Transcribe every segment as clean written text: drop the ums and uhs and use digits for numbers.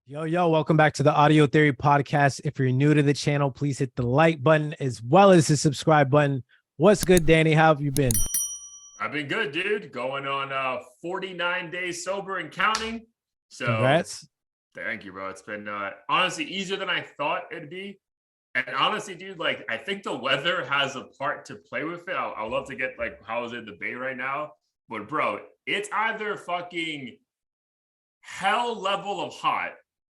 Yo, welcome back to the Audio Theory Podcast. If you're new to the channel, please hit the like button as well as the subscribe button. What's good, Danny? How have you been? I've been good, dude. Going on 49 days sober and counting. So Congrats. thank you, bro. It's been honestly easier than I thought it'd be. And honestly, dude, like I think the weather has a part to play with it. I'd love to get like how is it in the Bay right now? But bro, it's either fucking hell level of hot,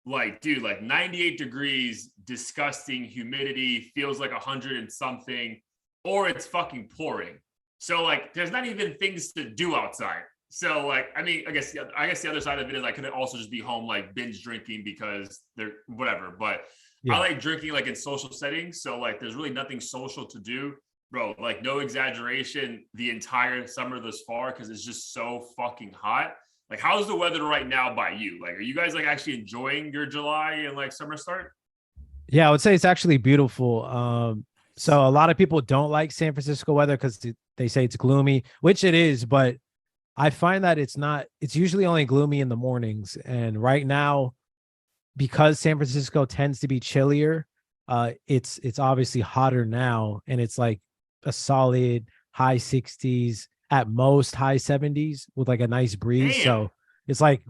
like dude, like 98 degrees, disgusting humidity, feels like 100 and something, or it's fucking pouring. So like there's not even things to do outside. So like I mean, I guess the other side of it is I could also just be home like binge drinking because they're whatever. But I like drinking like in social settings. So like there's really nothing social to do. Bro, like no exaggeration, the entire summer thus far, because it's just so fucking hot. Like, how's the weather right now by you? Like, are you guys like actually enjoying your July and like summer start? Yeah, I would say it's actually beautiful. So a lot of people don't like San Francisco weather because they say it's gloomy, which it is, but I find that it's not, it's usually only gloomy in the mornings. And right now, because San Francisco tends to be chillier, it's obviously hotter now, and it's like a solid high 60s, at most high 70s with like a nice breeze. Damn. So it's like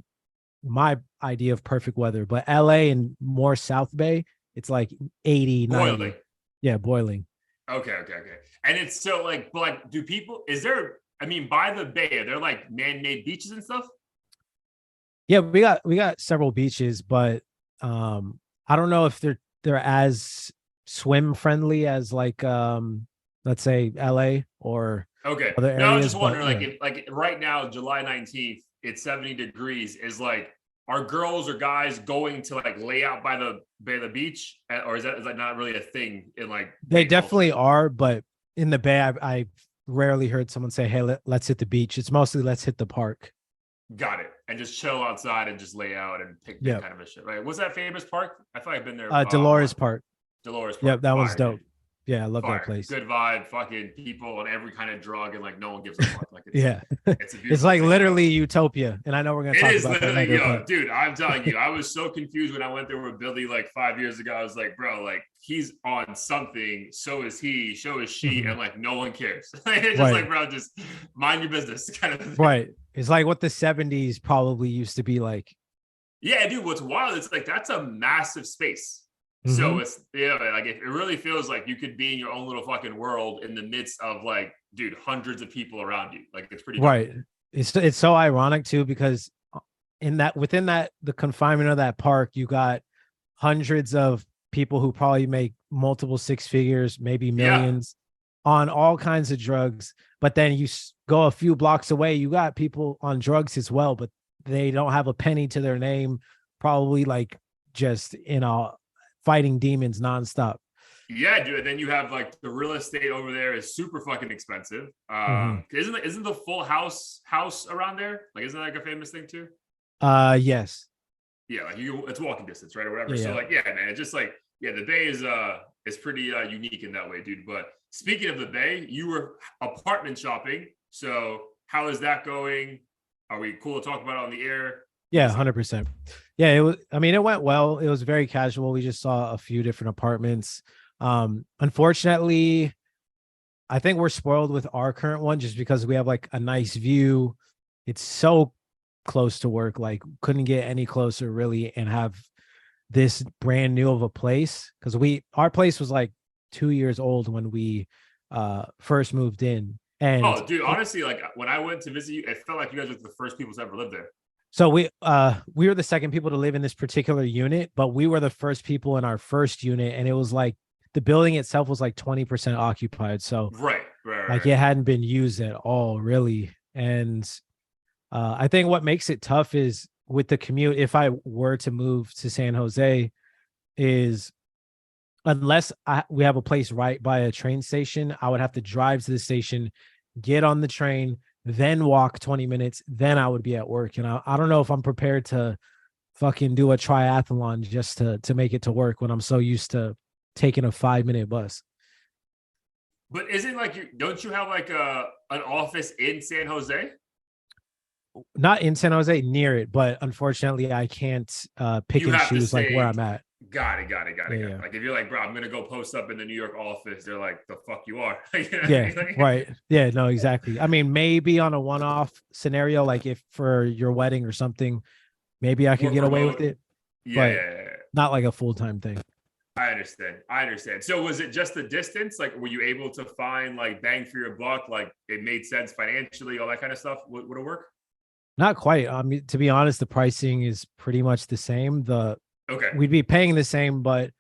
my idea of perfect weather. But LA and more South Bay, it's like 80, Boiling. 90. Yeah, boiling. Okay. And it's so like, but like, do people, is there, I mean, by the Bay, are there like man-made beaches and stuff? Yeah, we got several beaches, but I don't know if they're as swim friendly as like let's say LA or Okay. other No, I was areas. just But wondering, like, yeah. if like right now, July 19th, it's 70 degrees. Is like, are girls or guys going to like lay out by the beach, or is that not really a thing in like They Bay culture? definitely are, but in the Bay, I rarely heard someone say, "Hey, let's hit the beach." It's mostly let's hit the park. Got it. And just chill outside and just lay out and picnic Yep. kind of a shit, right? What's that famous park? I feel like I've been there Dolores once. Park. Dolores Yep, Park. that one's Fire, dude. dope. Yeah, I love that Fire. place. Good vibe. Fucking people on every kind of drug, and like no one gives a fuck. Like Yeah. it's a It's beautiful like thing, bro. literally utopia. And I know we're gonna It talk is about that literally, later, yo, but dude, I'm telling you, I was so confused when I went there with Billy like 5 years ago. I was like, bro, like he's on something, so is he, so is she, mhm. and like no one cares. It's just Right. like, bro, just mind your business kind of thing. Right. It's like what the 70s probably used to be like. Yeah, dude, what's wild, it's like that's a massive space. So Mhm. it's yeah, like it really feels like you could be in your own little fucking world in the midst of like, dude, hundreds of people around you. Like it's pretty dope. Right. It's so ironic too, because in that within that the confinement of that park, you got hundreds of people who probably make multiple six figures, maybe Yeah. millions, on all kinds of drugs. But then go a few blocks away, you got people on drugs as well, but they don't have a penny to their name, probably like just fighting demons nonstop. Yeah, dude. And then you have like the real estate over there is super fucking expensive. Mhm. Isn't the full house around there? Like, isn't that like a famous thing too? Yes. Yeah, like it's walking distance, right, or whatever. Yeah, So yeah. like, yeah, man, it's just like, yeah, the Bay is pretty unique in that way, dude. But speaking of the Bay, you were apartment shopping. So how is that going? Are we cool to talk about it on the air? Give Yeah, us a 100%. Yeah, it was, I mean, it went well. It was very casual. We just saw a few different apartments. Unfortunately, I think we're spoiled with our current one just because we have like a nice view. It's so close to work, like couldn't get any closer really, and have this brand new of a place, because our place was like 2 years old when we first moved in. And Oh, dude, honestly, like when I went to visit you, it felt like you guys were the first people to ever live there. so we were the second people to live in this particular unit, but we were the first people in our first unit, and it was like the building itself was like 20% occupied. So like Right. it hadn't been used at all really. And I think what makes it tough is with the commute, if I were to move to San Jose, is unless we have a place right by a train station, I would have to drive to the station, get on the train, then walk 20 minutes, then I would be at work. And I don't know if I'm prepared to fucking do a triathlon just to make it to work when I'm so used to taking a 5 minute bus. But isn't like don't you have like an office in San Jose? not in San Jose, near it, but unfortunately I can't pick You and have to choose like where stay. I'm at. Got it. Yeah. Like if you're like, bro, I'm gonna go post up in the New York office, they're like, the fuck you are. You know what I Yeah, mean? Like, right. Yeah, no, exactly. I mean, maybe on a one-off scenario, like if for your wedding or something, maybe I could work get away with remote. it, Yeah, but yeah, yeah. not like a full-time thing. I understand. I understand. So was it just the distance? Like, were you able to find like bang for your buck? Like it made sense financially, all that kind of stuff? Would it work? Not quite. I mean, to be honest, the pricing is pretty much the same. Okay. We'd be paying the same, but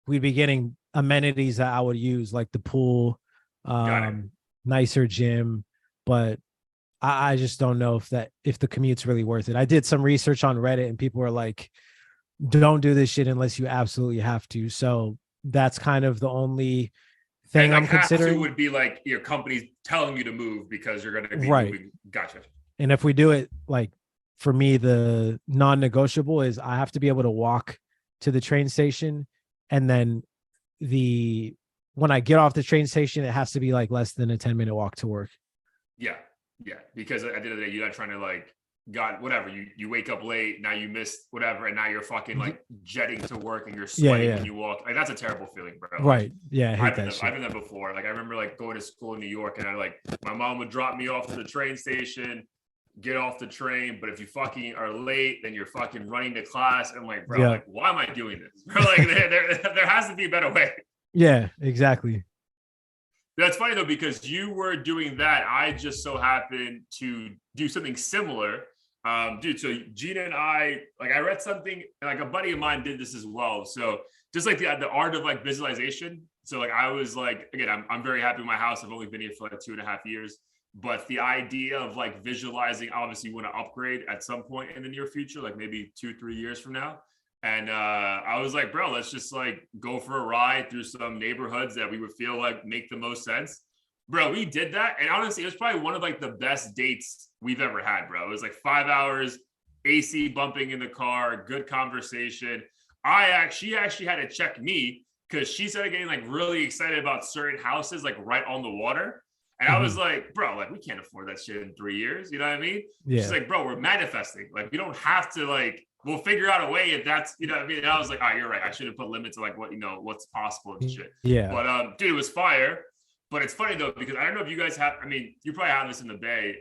we'd be getting amenities that I would use, like the pool, Got it. um, nicer gym. But I just don't know if the commute's really worth it. I did some research on Reddit and people were like, don't do this shit unless you absolutely have to. So that's kind of the only And thing like I'm have to considering. would be like your company's telling you to move because you're gonna be Right. moving. Gotcha. And if we do it, like for me, the non-negotiable is I have to be able to walk to the train station, and then the when I get off the train station, it has to be like less than a 10-minute walk to work. Yeah. Yeah. Because at the end of the day, you're not trying to like God, whatever. You wake up late, now you missed whatever, and now you're fucking like jetting to work and you're Yeah, sweating when yeah. you walk. Like that's a terrible feeling, bro. Like Right. Yeah, I hate that I've shit. been there before. Like I remember like going to school in New York and I like my mom would drop me off to the train station, get off the train. But if you fucking are late, then you're fucking running to class. And I'm like, bro, Yeah. like, why am I doing this? Bro, like there has to be a better way. Yeah, exactly. That's funny though, because you were doing that. I just so happened to do something similar. Dude, so Gina and I, like I read something, like a buddy of mine did this as well. So just like the art of like visualization. So like I was like, again, I'm very happy with my house. I've only been here for like 2.5 years. But the idea of like visualizing, obviously you want to upgrade at some point in the near future, like maybe 2-3 years from now. And I was like, bro, let's just like go for a ride through some neighborhoods that we would feel like make the most sense. Bro, we did that. And honestly, it was probably one of like the best dates we've ever had, bro. It was like 5 hours, AC bumping in the car, good conversation. She actually had to check me because she started getting like really excited about certain houses like right on the water. And I was Mhm. like, bro, like we can't afford that shit in 3 years. You know what I mean? Yeah. She's like, bro, we're manifesting. Like we don't have to like, we'll figure out a way if that's, you know what I mean? And I was like, oh, you're right. I should have put limits to like what, what's possible and shit. Yeah. But dude, it was fire. But it's funny though, because I don't know if you guys have, I mean, you probably have this in the Bay.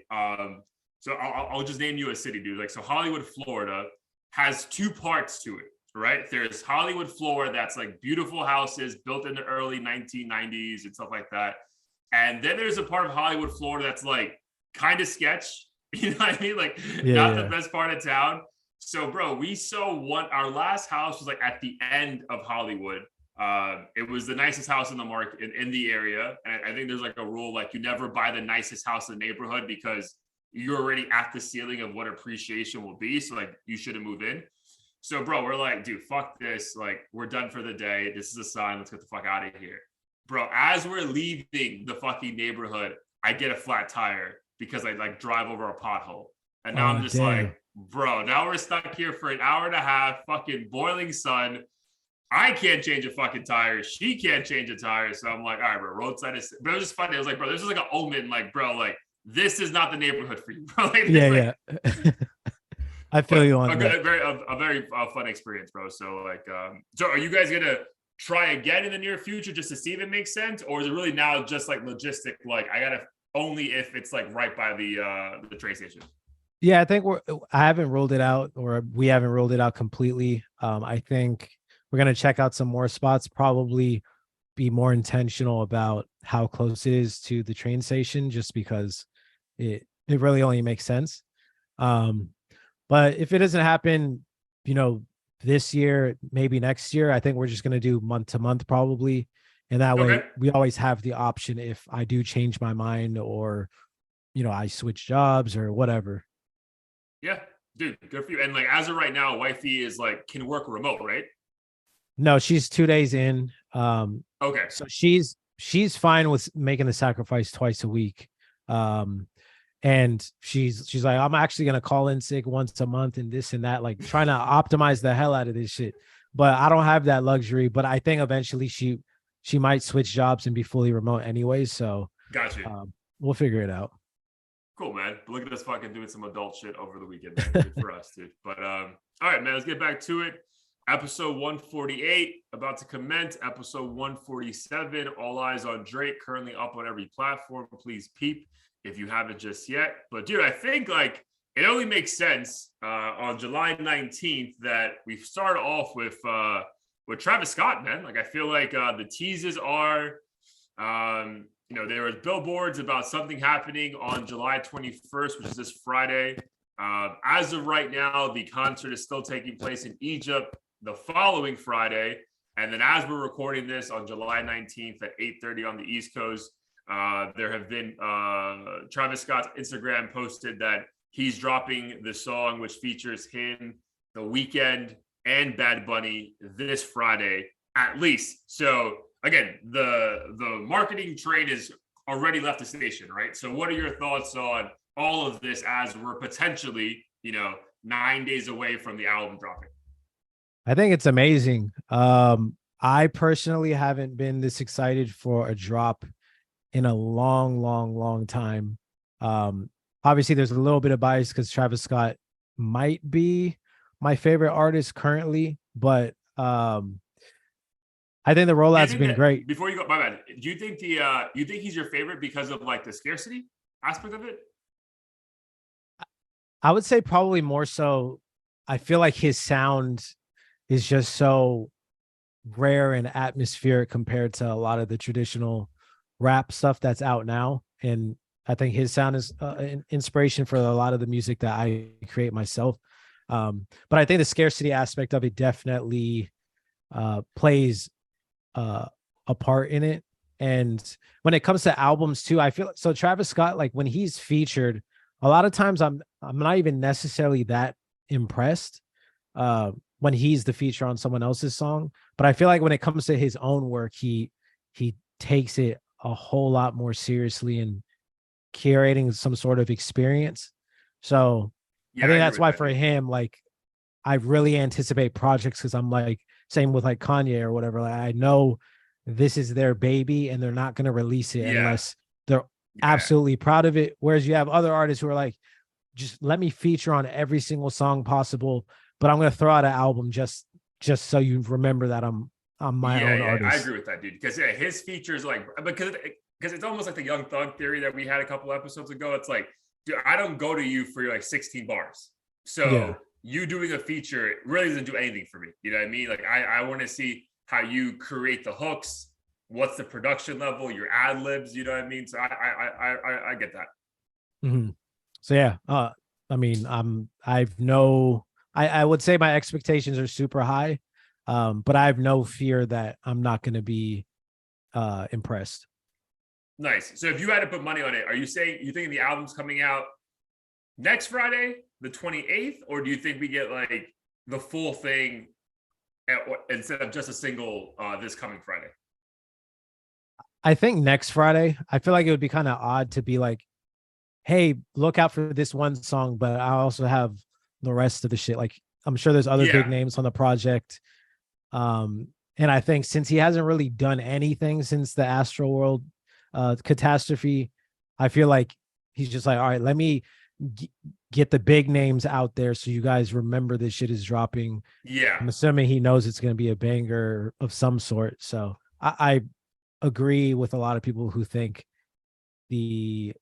So I'll just name you a city, dude. Like, so Hollywood, Florida has two parts to it, right? There's Hollywood, Florida, that's like beautiful houses built in the early 1990s and stuff like that. And then there's a part of Hollywood, Florida that's like kind of sketch. You know what I mean? Like not the best part of town. So, bro, we saw our last house was like at the end of Hollywood. It was the nicest house in the market in the area. And I think there's like a rule, like you never buy the nicest house in the neighborhood because you're already at the ceiling of what appreciation will be. So like you shouldn't move in. So, bro, we're like, dude, fuck this. Like, we're done for the day. This is a sign. Let's get the fuck out of here. Bro, as we're leaving the fucking neighborhood, I get a flat tire because I like drive over a pothole. And now I'm just Damn. like, bro, now we're stuck here for an hour and a half, fucking boiling sun. I can't change a fucking tire. She can't change a tire. So I'm like, all right, bro, roadside is, but it was just funny. It was like, bro, this is like an omen. Like, bro, like, this is not the neighborhood for you, bro. Like, Yeah, yeah. I feel you on that. a very fun experience, bro. So like, so are you guys gonna try again in the near future just to see if it makes sense, or is it really now just like logistic? Like, I gotta only if it's like right by the train station. Yeah, I think I haven't rolled it out, or we haven't rolled it out completely. I think we're gonna check out some more spots, probably be more intentional about how close it is to the train station, just because it really only makes sense. But if it doesn't happen, this year, maybe next year, I think we're just gonna do month to month probably. And that way Okay. we always have the option if I do change my mind, or I switch jobs or whatever. Yeah, dude, good for you. And like as of right now, wifey is like can work remote, right? No, she's 2 days in. Okay. So she's fine with making the sacrifice twice a week. And she's like, I'm actually gonna call in sick once a month and this and that, like trying to optimize the hell out of this shit. But I don't have that luxury. But I think eventually she might switch jobs and be fully remote anyway. So Got you. we'll figure it out. Cool, man. But look at us fucking doing some adult shit over the weekend, man. Good for us, dude. But all right, man, let's get back to it. Episode 148 about to commence. Episode 147, All Eyes on Drake, currently up on every platform. Please peep if you haven't just yet. But dude, I think like it only makes sense on July 19th that we start off with Travis Scott, man. Like I feel like the teases are there was billboards about something happening on July 21st, which is this Friday. As of right now, the concert is still taking place in Egypt the following Friday. And then as we're recording this on July 19th at 8:30 on the East Coast, there have been Travis Scott's Instagram posted that he's dropping the song, which features him, The Weeknd, and Bad Bunny this Friday, at least. So again, the marketing train is already left the station, right? So what are your thoughts on all of this as we're potentially, 9 days away from the album dropping? I think it's amazing. I personally haven't been this excited for a drop in a long time. Obviously there's a little bit of bias because Travis Scott might be my favorite artist currently, but I think the rollout's been great. Before you go, my bad. Do you think you think he's your favorite because of like the scarcity aspect of it? I would say probably more so. I feel like his sound is just so rare and atmospheric compared to a lot of the traditional rap stuff that's out now. And I think his sound is an inspiration for a lot of the music that I create myself. But I think the scarcity aspect of it definitely plays a part in it. And when it comes to albums too, I feel so Travis Scott, like when he's featured, a lot of times I'm not even necessarily that impressed when he's the feature on someone else's song. But I feel like when it comes to his own work, he takes it a whole lot more seriously and curating some sort of experience. So I think that's why for him, like I really anticipate projects because I'm like, same with like Kanye or whatever. Like I know this is their baby and they're not going to release it unless they're absolutely proud of it. Whereas you have other artists who are like, just let me feature on every single song possible, but I'm going to throw out an album just so you remember that I'm my own artist. I agree with that, dude. Because his features like because it's almost like the Young Thug theory that we had a couple episodes ago. It's like, dude, I don't go to you for like 16 bars. So you doing a feature really doesn't do anything for me. You know what I mean? Like I want to see how you create the hooks, what's the production level, your ad libs, you know what I mean? So I get that. Mm-hmm. So yeah, I mean, I would say my expectations are super high, but I have no fear that I'm not going to be impressed. Nice. So if you had to put money on it, are you saying you think the album's coming out next Friday, the 28th, or do you think we get like the full thing instead of just a single this coming Friday? I think next Friday. I feel like it would be kind of odd to be like, hey, look out for this one song, but I also have the rest of the shit. Like I'm sure there's other big names on the project. And I think since he hasn't really done anything since the Astroworld catastrophe, I feel like he's just like, all right, let me get the big names out there so you guys remember this shit is dropping. I'm assuming he knows it's going to be a banger of some sort. So I agree with a lot of people who think the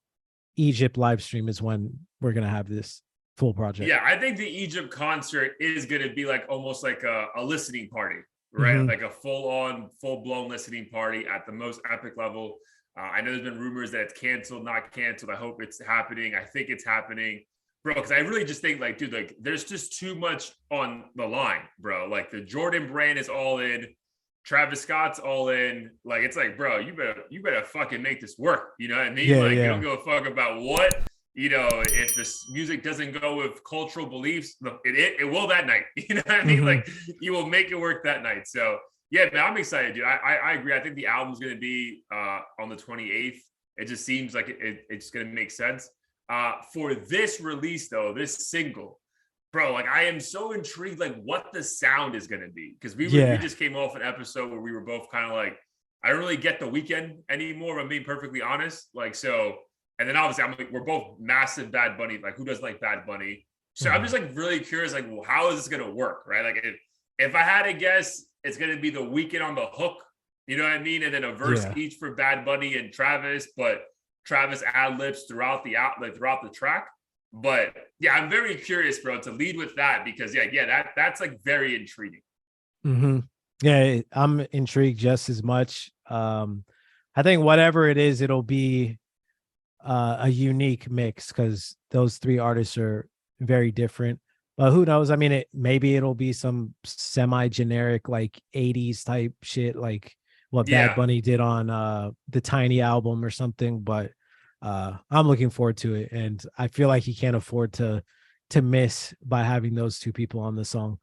Egypt live stream is when we're going to have this full project. Yeah, I think the Egypt concert is going to be like almost like a listening party, right? Mm-hmm. Like a full-blown listening party at the most epic level. I know there's been rumors that it's canceled, not canceled. I hope it's happening. I think it's happening, bro, because I really just think like, dude, like there's just too much on the line, bro. Like the Jordan brand is all in. Travis Scott's all in. Like it's like, bro, you better fucking make this work. You know what I mean? You don't give a fuck about what, if this music doesn't go with cultural beliefs, it will that night. You know what I mean? Mm-hmm. Like you will make it work that night. So yeah, man, I'm excited, dude. I agree. I think the album's gonna be on the 28th. It just seems like it's gonna make sense. For this release though, this single, bro, like I am so intrigued, like what the sound is gonna be, because we just came off an episode where we were both kind of like, I don't really get The Weeknd anymore. If I'm being perfectly honest. Like, so And then obviously I'm like, we're both massive Bad Bunny. Like, who doesn't like Bad Bunny? So I'm Mhm. just like really curious, like, well, how is this gonna work, right? Like, if I had to guess, it's gonna be the weekend on the hook, you know what I mean? And then a verse Yeah. each for Bad Bunny and Travis, but Travis ad libs throughout the throughout the track. But yeah, I'm very curious, bro, to lead with that because that's like very intriguing. Hmm. Yeah, I'm intrigued just as much. I think whatever it is, it'll be a unique mix because those three artists are very different. But who knows? I mean, maybe it'll be some semi-generic like 80s type shit, like what Bad Yeah. Bunny did on the Tiny album or something. But I'm looking forward to it, and I feel like he can't afford to miss by having those two people on the song.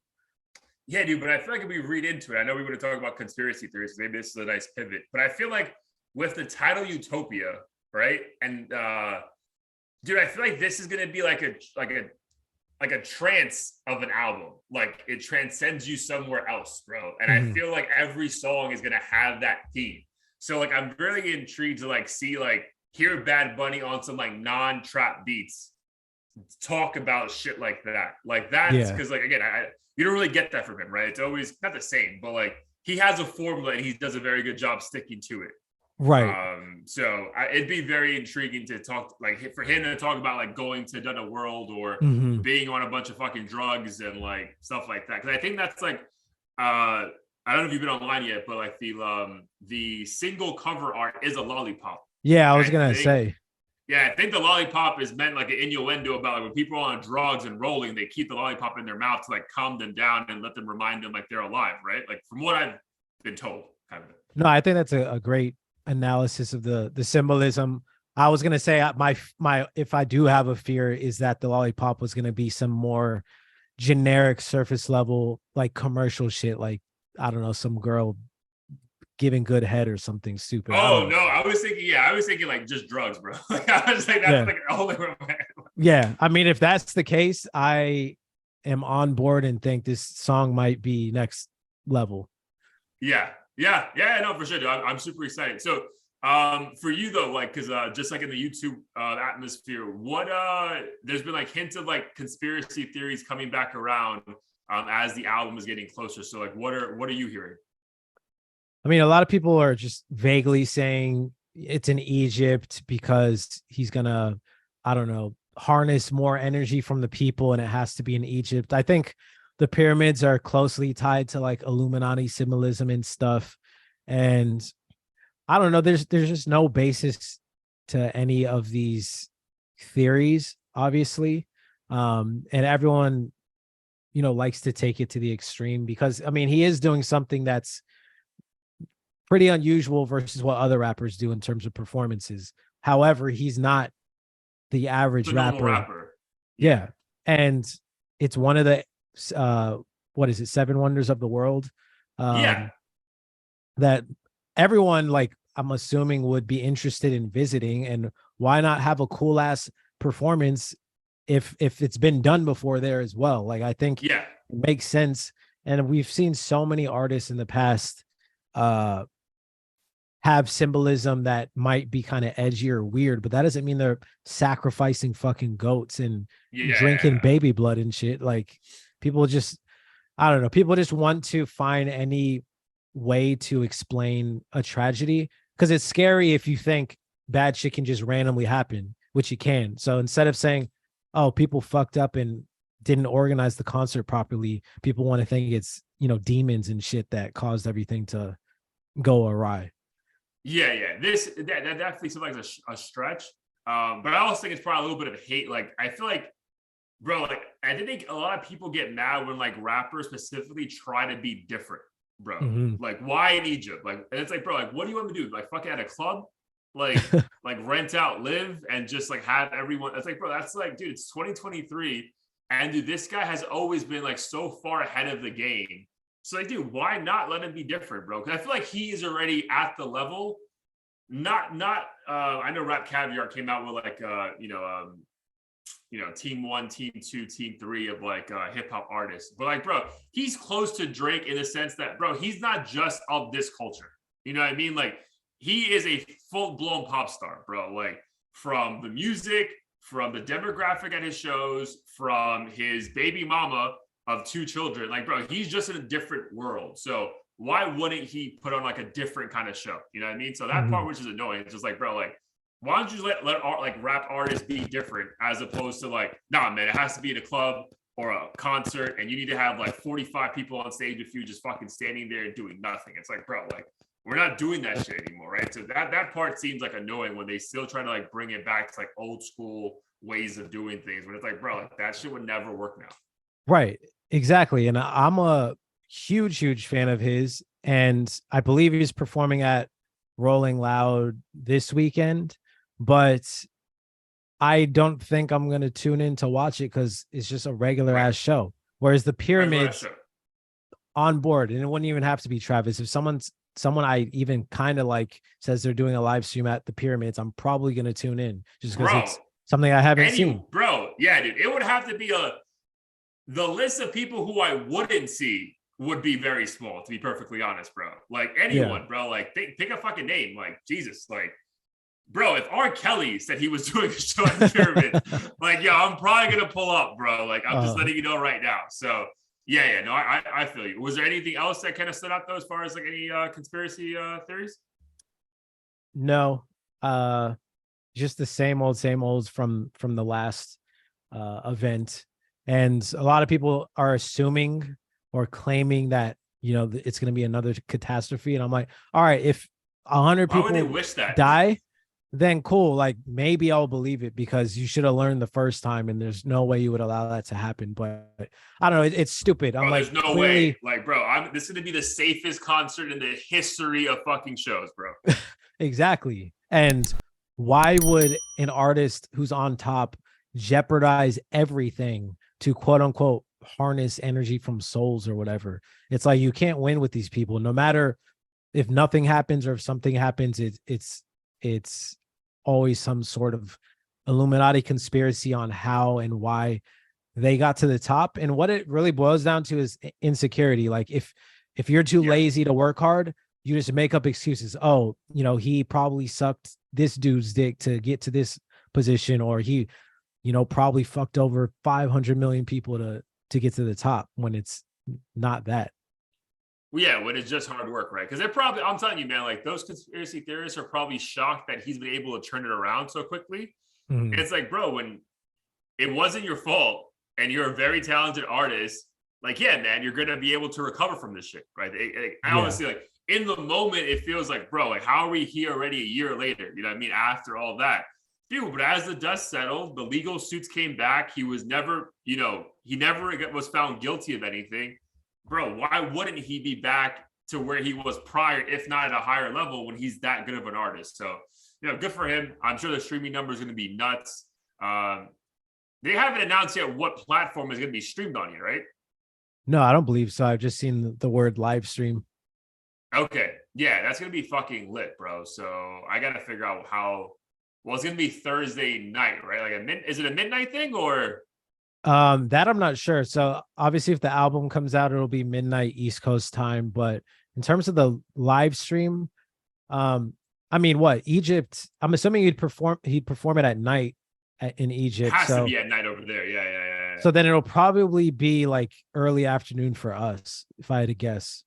Yeah, dude, but I feel like if we read into it, I know we would talk about conspiracy theories, so maybe this is a nice pivot. But I feel like with the title Utopia, right? And dude, I feel like this is gonna be like a trance of an album. Like it transcends you somewhere else, bro. And I Mhm. feel like every song is gonna have that theme. So like I'm really intrigued to like see like hear Bad Bunny on some like non-trap beats talk about shit like that. Like that's Yeah. because like again, you don't really get that from him, right? It's always not the same, but like he has a formula and he does a very good job sticking to it. Right. It'd be very intriguing to talk like for him to talk about like going to another world or Hmm. being on a bunch of fucking drugs and like stuff like that. Because I think that's like I don't know if you've been online yet, but like the single cover art is a lollipop. Yeah, I And was gonna say. I think the lollipop is meant like an innuendo about like when people are on drugs and rolling, they keep the lollipop in their mouth to like calm them down and let them remind them like they're alive, right? Like from what I've been told, kind of. No, I think that's a great analysis of the symbolism. I was gonna say my if I do have a fear is that the lollipop was gonna be some more generic surface level like commercial shit, like I don't know, some girl giving good head or something stupid. I don't Oh know. no, I was thinking like just drugs, bro. Like I was like, that's Yeah, like all they were. yeah. I mean, if that's the case, I am on board and think this song might be next level. Yeah, no, for sure. Dude. I'm super excited. So, for you though, like, cause just like in the YouTube atmosphere, what there's been like hints of like conspiracy theories coming back around as the album is getting closer. So, like, what are you hearing? I mean, a lot of people are just vaguely saying it's in Egypt because he's gonna, I don't know, harness more energy from the people and it has to be in Egypt. I think the pyramids are closely tied to like Illuminati symbolism and stuff. And I don't know, there's just no basis to any of these theories, obviously. And everyone, likes to take it to the extreme because I mean he is doing something that's pretty unusual versus what other rappers do in terms of performances. However, he's not the average The normal rapper. rapper. Yeah, Yeah. And it's one of the uh what is it, seven wonders of the world. yeah, Um that everyone like I'm assuming would be interested in visiting, and why not have a cool ass performance if it's been done before there as well. Like I think yeah, it makes sense, and we've seen so many artists in the past uh have symbolism that might be kind of edgy or weird, but that doesn't mean they're sacrificing fucking goats and drinking yeah. baby blood and shit. Like people just, I don't know, people just want to find any way to explain a tragedy because it's scary if you think bad shit can just randomly happen, which it can. So instead of saying, oh, people fucked up and didn't organize the concert properly, people want to think it's, demons and shit that caused everything to go awry. Yeah. That definitely seems like a stretch. But I also think it's probably a little bit of hate. Like I feel like, bro, like I think a lot of people get mad when like rappers specifically try to be different, bro. Mhm. Like why in Egypt? Like and it's like, bro, like what do you want me to do? Like fuck at a club? Like like rent out live and just like have everyone. It's like, bro, that's like, dude, it's 2023. And dude, this guy has always been like so far ahead of the game. So like, dude, why not let him be different, bro? Because I feel like he is already at the level. Not I know Rap Caviar came out with like team one, team two, team three of like hip hop artists. But like, bro, he's close to Drake in the sense that, bro, he's not just of this culture. You know what I mean? Like, he is a full blown pop star, bro. Like, from the music, from the demographic at his shows, from his baby mama of 2 children. Like, bro, he's just in a different world. So why wouldn't he put on like a different kind of show? You know what I mean? So that part, which is annoying, it's just like, bro, like, why don't you just let art, like rap artists be different, as opposed to like, nah, man, it has to be in a club or a concert, and you need to have like 45 people on stage with you just fucking standing there and doing nothing. It's like, bro, like, we're not doing that shit anymore, right? So that part seems like annoying when they still try to like bring it back to like old school ways of doing things. When it's like, bro, like, that shit would never work now. Right. Exactly. And I'm a huge fan of his. And I believe he's performing at Rolling Loud this weekend. But I don't think I'm going to tune in to watch it because it's just a regular ass show. Whereas the Pyramids on board, and it wouldn't even have to be Travis. If someone I even kind of like says they're doing a live stream at the Pyramids, I'm probably going to tune in just because it's something I haven't seen. Bro, yeah, dude. It would have to be the list of people who I wouldn't see would be very small, to be perfectly honest, bro. Like anyone, bro. Like pick a fucking name. Like Jesus, like, bro, if R. Kelly said he was doing a show at the Pyramid, like, yo, I'm probably gonna pull up, bro. Like, I'm just letting you know right now. So yeah, no, I feel you. Was there anything else that kind of stood out though, as far as like any conspiracy theories? No, just the same olds from the last event, and a lot of people are assuming or claiming that, you know, it's going to be another catastrophe, and I'm like, all right, if 100 people die, then cool. Like, maybe I'll believe it, because you should have learned the first time, and there's no way you would allow that to happen. But I don't know. It's stupid. I'm like, there's no way. Like, bro, this is going to be the safest concert in the history of fucking shows, bro. Exactly. And why would an artist who's on top jeopardize everything to quote unquote harness energy from souls or whatever? It's like, you can't win with these people. No matter if nothing happens or if something happens, it's always some sort of Illuminati conspiracy on how and why they got to the top. And what it really boils down to is insecurity. Like, if you're too lazy to work hard, you just make up excuses. Oh, you know, he probably sucked this dude's dick to get to this position, or he, you know, probably fucked over 500 million people to get to the top, when it's not that. Yeah, when it's just hard work, right? Because they're probably, I'm telling you, man, like, those conspiracy theorists are probably shocked that he's been able to turn it around so quickly. And it's like, bro, when it wasn't your fault and you're a very talented artist, like, yeah, man, you're going to be able to recover from this shit, right? I honestly, like, in the moment, it feels like, bro, like, how are we here already a year later? You know what I mean? After all that. Dude, but as the dust settled, the legal suits came back. He was never, you know, he never was found guilty of anything. Bro, why wouldn't he be back to where he was prior, if not at a higher level, when he's that good of an artist? So, you know, good for him. I'm sure the streaming number is going to be nuts. They haven't announced yet what platform is going to be streamed on yet, right? No, I don't believe so. I've just seen the word live stream. Okay. Yeah, that's going to be fucking lit, bro. So I got to figure out how. Well, it's going to be Thursday night, right? Like, is it a midnight thing or? That I'm not sure. So obviously, if the album comes out, it'll be midnight East Coast time. But in terms of the live stream, I mean, what, Egypt? I'm assuming he'd perform it at night in Egypt. It has to be at night over there. Yeah. So then it'll probably be like early afternoon for us, if I had to guess.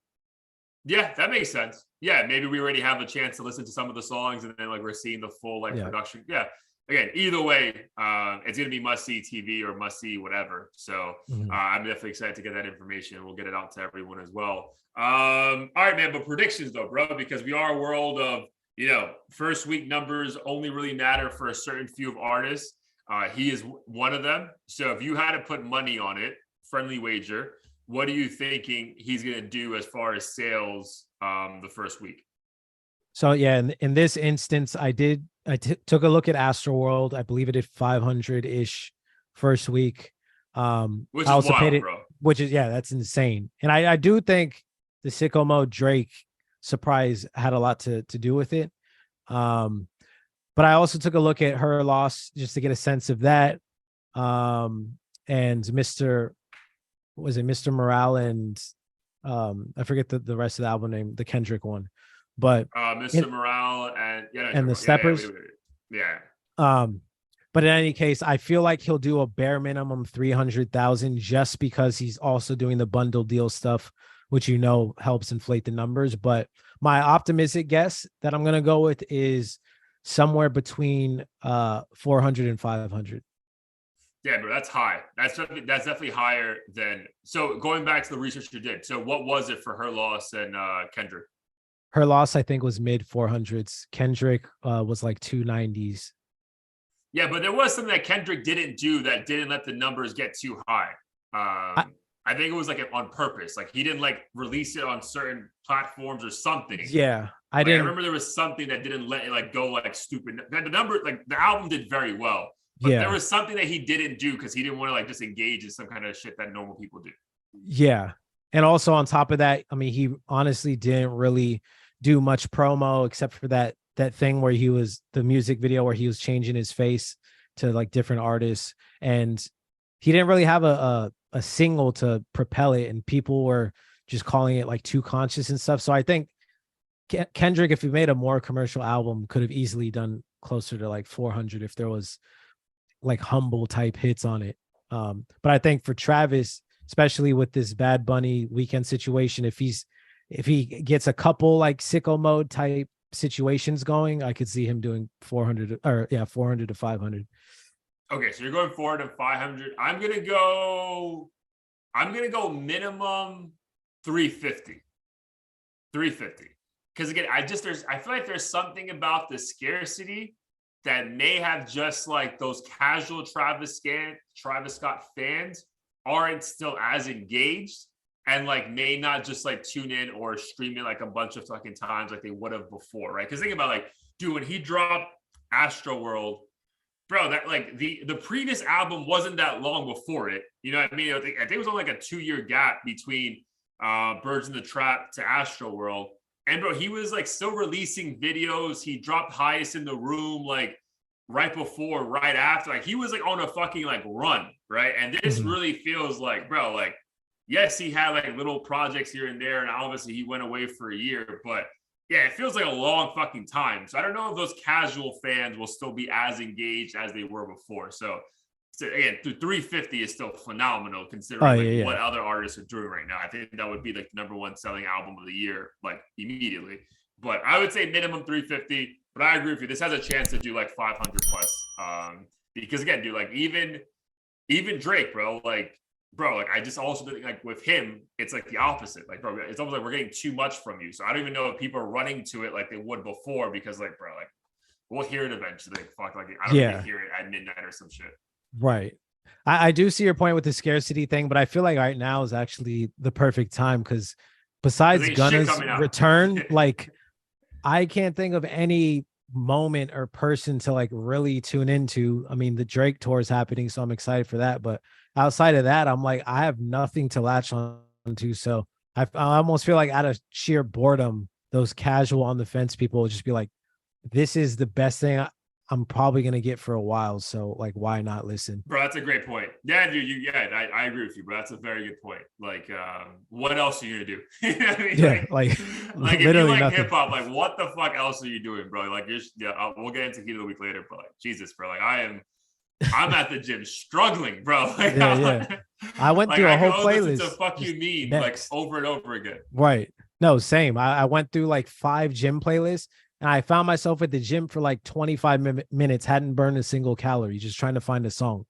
Yeah, that makes sense. Yeah, maybe we already have a chance to listen to some of the songs, and then like we're seeing the full production. Yeah. Again, either way, it's going to be must-see TV or must-see whatever. So I'm definitely excited to get that information. We'll get it out to everyone as well. All right, man, but predictions though, bro, because we are a world of, you know, first week numbers only really matter for a certain few of artists. He is one of them. So if you had to put money on it, friendly wager, what are you thinking he's going to do as far as sales the first week? So yeah, in this instance, I took a look at Astroworld. I believe it did 500-ish first week. Which is wild, bro. Which is, that's insane. And I do think the Sicko Mode Drake surprise had a lot to do with it. But I also took a look at her loss just to get a sense of that. And Mr. Morale and I forget the rest of the album name, the Kendrick one. But Mr. Morale and the Steppers. Yeah. Um, but in any case, I feel like he'll do a bare minimum 300,000 just because he's also doing the bundle deal stuff, which helps inflate the numbers. But my optimistic guess that I'm gonna go with is somewhere between 400 and 500. Yeah, bro, that's high. That's definitely higher than. So going back to the research you did, so what was it for her loss and Kendrick? Her loss, I think, was mid 400s. Kendrick was like 290s. Yeah, but there was something that Kendrick didn't do that didn't let the numbers get too high. I, I think it was like on purpose. Like he didn't like release it on certain platforms or something. yeah, I Like I didn't. remember there was something that didn't let it like go like stupid. The number, like the album did very well, but there Yeah, was something that he didn't do because he didn't want to like just engage in some kind of shit that normal people do. yeah. And also on top of that, I mean, he honestly didn't really do much promo except for that thing where he was the music video where he was changing his face to like different artists, and he didn't really have a single to propel it, and people were just calling it like too conscious and stuff. So I think Kendrick, if he made a more commercial album, could have easily done closer to like 400 if there was like humble type hits on it. But I think for Travis, especially with this Bad Bunny weekend situation, if he gets a couple like sicko mode type situations going, I could see him doing 400 or 400 to 500. Okay, so you're going forward to 500. I'm gonna go minimum 350. 350. Because again, I feel like there's something about the scarcity that may have just like those casual Travis Scott fans aren't still as engaged and like may not just like tune in or stream it like a bunch of fucking times like they would have before, right? Because think about like, dude, when he dropped Astro World, bro, that like the previous album wasn't that long before it. You know what I mean? I think it was only like a 2-year gap between Birds in the Trap to Astro World. And bro, he was like still releasing videos. He dropped Highest in the Room like right before, right after. Like he was like on a fucking like run, right? And this Mhm. really feels like, bro, like yes, he had like little projects here and there, and obviously he went away for a year, but yeah, it feels like a long fucking time. So I don't know if those casual fans will still be as engaged as they were before. So again, 350 is still phenomenal Oh considering like yeah, what yeah. other artists are doing right now. I think that would be like the number one selling album of the year, like immediately. But I would say minimum 350. But I agree with you. This has a chance to do like 500 plus. Because again, dude, like even Drake, bro, like I just also think like with him, it's like the opposite. Like, bro, it's almost like we're getting too much from you. So I don't even know if people are running to it like they would before because like, bro, like we'll hear it eventually. Like, fuck, like I don't need to Yeah, hear it at midnight or some shit. right. I do see your point with the scarcity thing, but I feel like right now is actually the perfect time because Because besides ain't shit Gunna's coming out. return, like I can't think of any moment or person to like really tune into. I mean, the Drake tour is happening, so I'm excited for that. But outside of that, I'm like, I have nothing to latch on to. So I almost feel like out of sheer boredom, those casual on the fence people will just be like, this is the best thing I'm probably gonna get for a while. So like, why not listen? Bro, that's a great point. Yeah, dude. I agree with you, bro. That's a very good point. Like, what else are you gonna do? You know what I mean? Yeah, like Like if you literally like nothing. hip hop, like what the fuck else are you doing, bro? Like, we'll get into Heat of the Week later, but like, Jesus, bro. Like, I'm at the gym struggling, bro. Like, Yeah, yeah. I went like through a I can whole only listen to playlist. "Fuck You Just Mean" like next. over and over again. Right. No, same. I went through like 5 gym playlists and I found myself at the gym for like 25 minutes, hadn't burned a single calorie, just trying to find a song.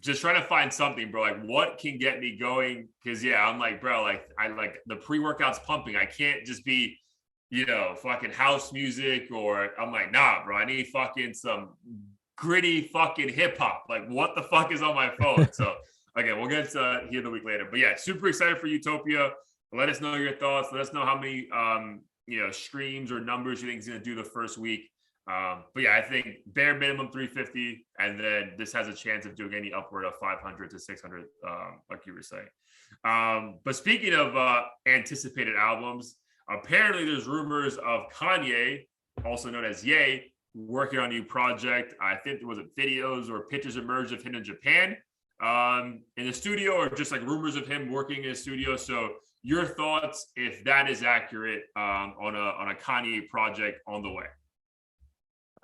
Just trying to find something, bro. Like, what can get me going? Because yeah, I'm like, bro, like I like the pre-workout's pumping. I can't just be, fucking house music or I'm like, nah, bro. I need fucking some gritty fucking hip hop. Like, what the fuck is on my phone? So again, we'll get to here the week later. But yeah, super excited for Utopia. Let us know your thoughts. Let us know how many streams or numbers you think is gonna do the first week. But yeah, I think bare minimum 350, and then this has a chance of doing any upward of 500 to 600, like you were saying. But speaking of anticipated albums, apparently there's rumors of Kanye, also known as Ye, working on a new project. I think there was videos or pictures emerged of him in Japan in the studio, or just like rumors of him working in a studio. So your thoughts, if that is accurate, on a Kanye project on the way?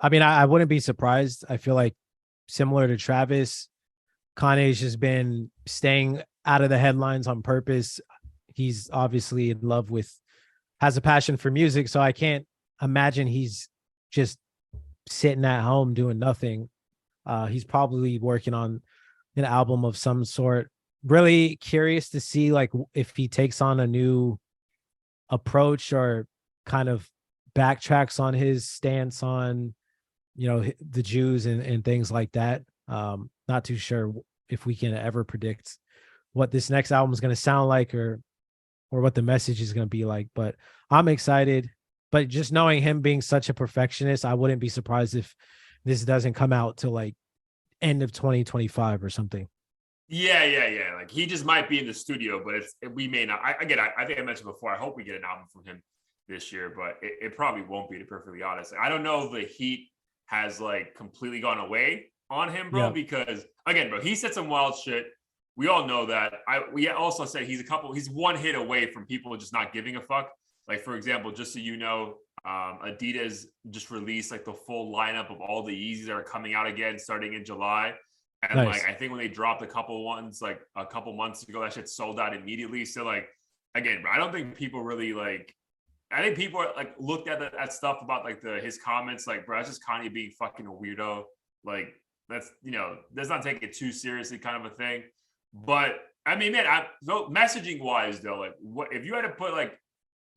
I mean, I wouldn't be surprised. I feel like similar to Travis, Kanye's just been staying out of the headlines on purpose. He's obviously in love with, has a passion for music. So I can't imagine he's just sitting at home doing nothing. He's probably working on an album of some sort. Really curious to see like if he takes on a new approach or kind of backtracks on his stance on, you know, the Jews and things like that. Not too sure if we can ever predict what this next album is going to sound like or what the message is going to be like, but I'm excited. But just knowing him being such a perfectionist, I wouldn't be surprised if this doesn't come out till like end of 2025 or something. Yeah. Like he just might be in the studio, but we may not. I think I mentioned before. I hope we get an album from him this year, but it probably won't be, to be perfectly honest. I don't know if the heat has like completely gone away on him, bro. Yeah. Because again, bro, he said some wild shit. We all know that. We also said he's one hit away from people just not giving a fuck. Like, for example, just so you know, Adidas just released like the full lineup of all the Yeezys that are coming out again starting in July. And Nice. like, I think when they dropped a couple ones like a couple months ago, that shit sold out immediately. So like, again, I don't think people really like, I think people are, like looked at that stuff about like his comments, like, bro, it's just Kanye being fucking a weirdo. Like, that's, you know, let's not take it too seriously kind of a thing. But I mean, man, messaging wise though, like what if you had to put like,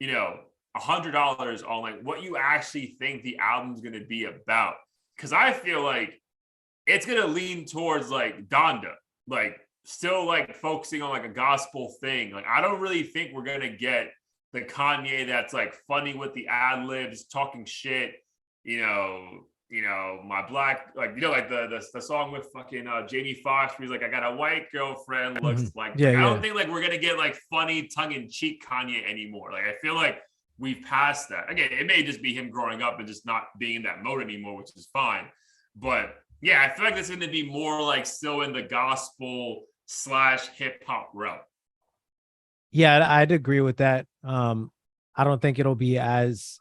you know, $100 on like what you actually think the album's going to be about? Because I feel like it's going to lean towards like Donda, like still like focusing on like a gospel thing. Like, I don't really think we're going to get the Kanye that's like funny with the ad libs, talking shit, you know, my black, like, you know, like the song with fucking Jamie Foxx, where he's like, I got a white girlfriend, looks like, Yeah, I yeah. don't think like we're gonna get like funny tongue-in-cheek Kanye anymore. Like, I feel like we've passed that. Again, it may just be him growing up and just not being in that mode anymore, which is fine. But yeah, I feel like it's gonna be more like still in the gospel / hip hop realm. Yeah, I'd agree with that. I don't think it'll be as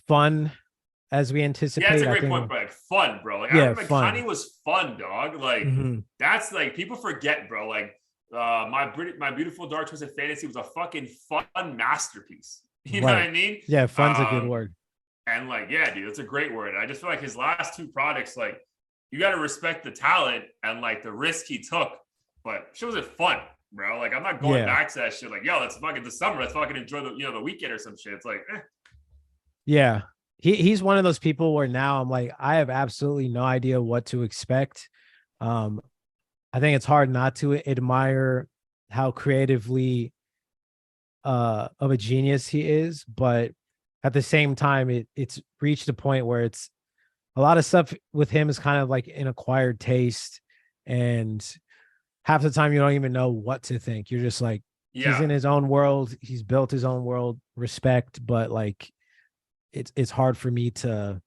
fun as we anticipate. Yeah, that's a I great think point, bro. Like fun, bro. Like, I yeah, remember fun. Kanye was fun, dog. Like, that's like, people forget, bro. Like, my beautiful dark twisted fantasy was a fucking fun masterpiece. You know what I mean? Yeah, fun's a good word. And like, yeah, dude, that's a great word. I just feel like his last two products, like, you got to respect the talent and like the risk he took, but shit wasn't fun, bro. Like, I'm not going back to that shit. Like, yo, let's fucking the summer. Let's fucking enjoy the, you know, the weekend or some shit. It's like, Yeah. He's one of those people where now I'm like, I have absolutely no idea what to expect. I think it's hard not to admire how creatively of a genius he is, but at the same time, it's reached a point where it's a lot of stuff with him is kind of like an acquired taste, and half the time you don't even know what to think. You're just like, he's in his own world, he's built his own world, respect, but like it's hard for me to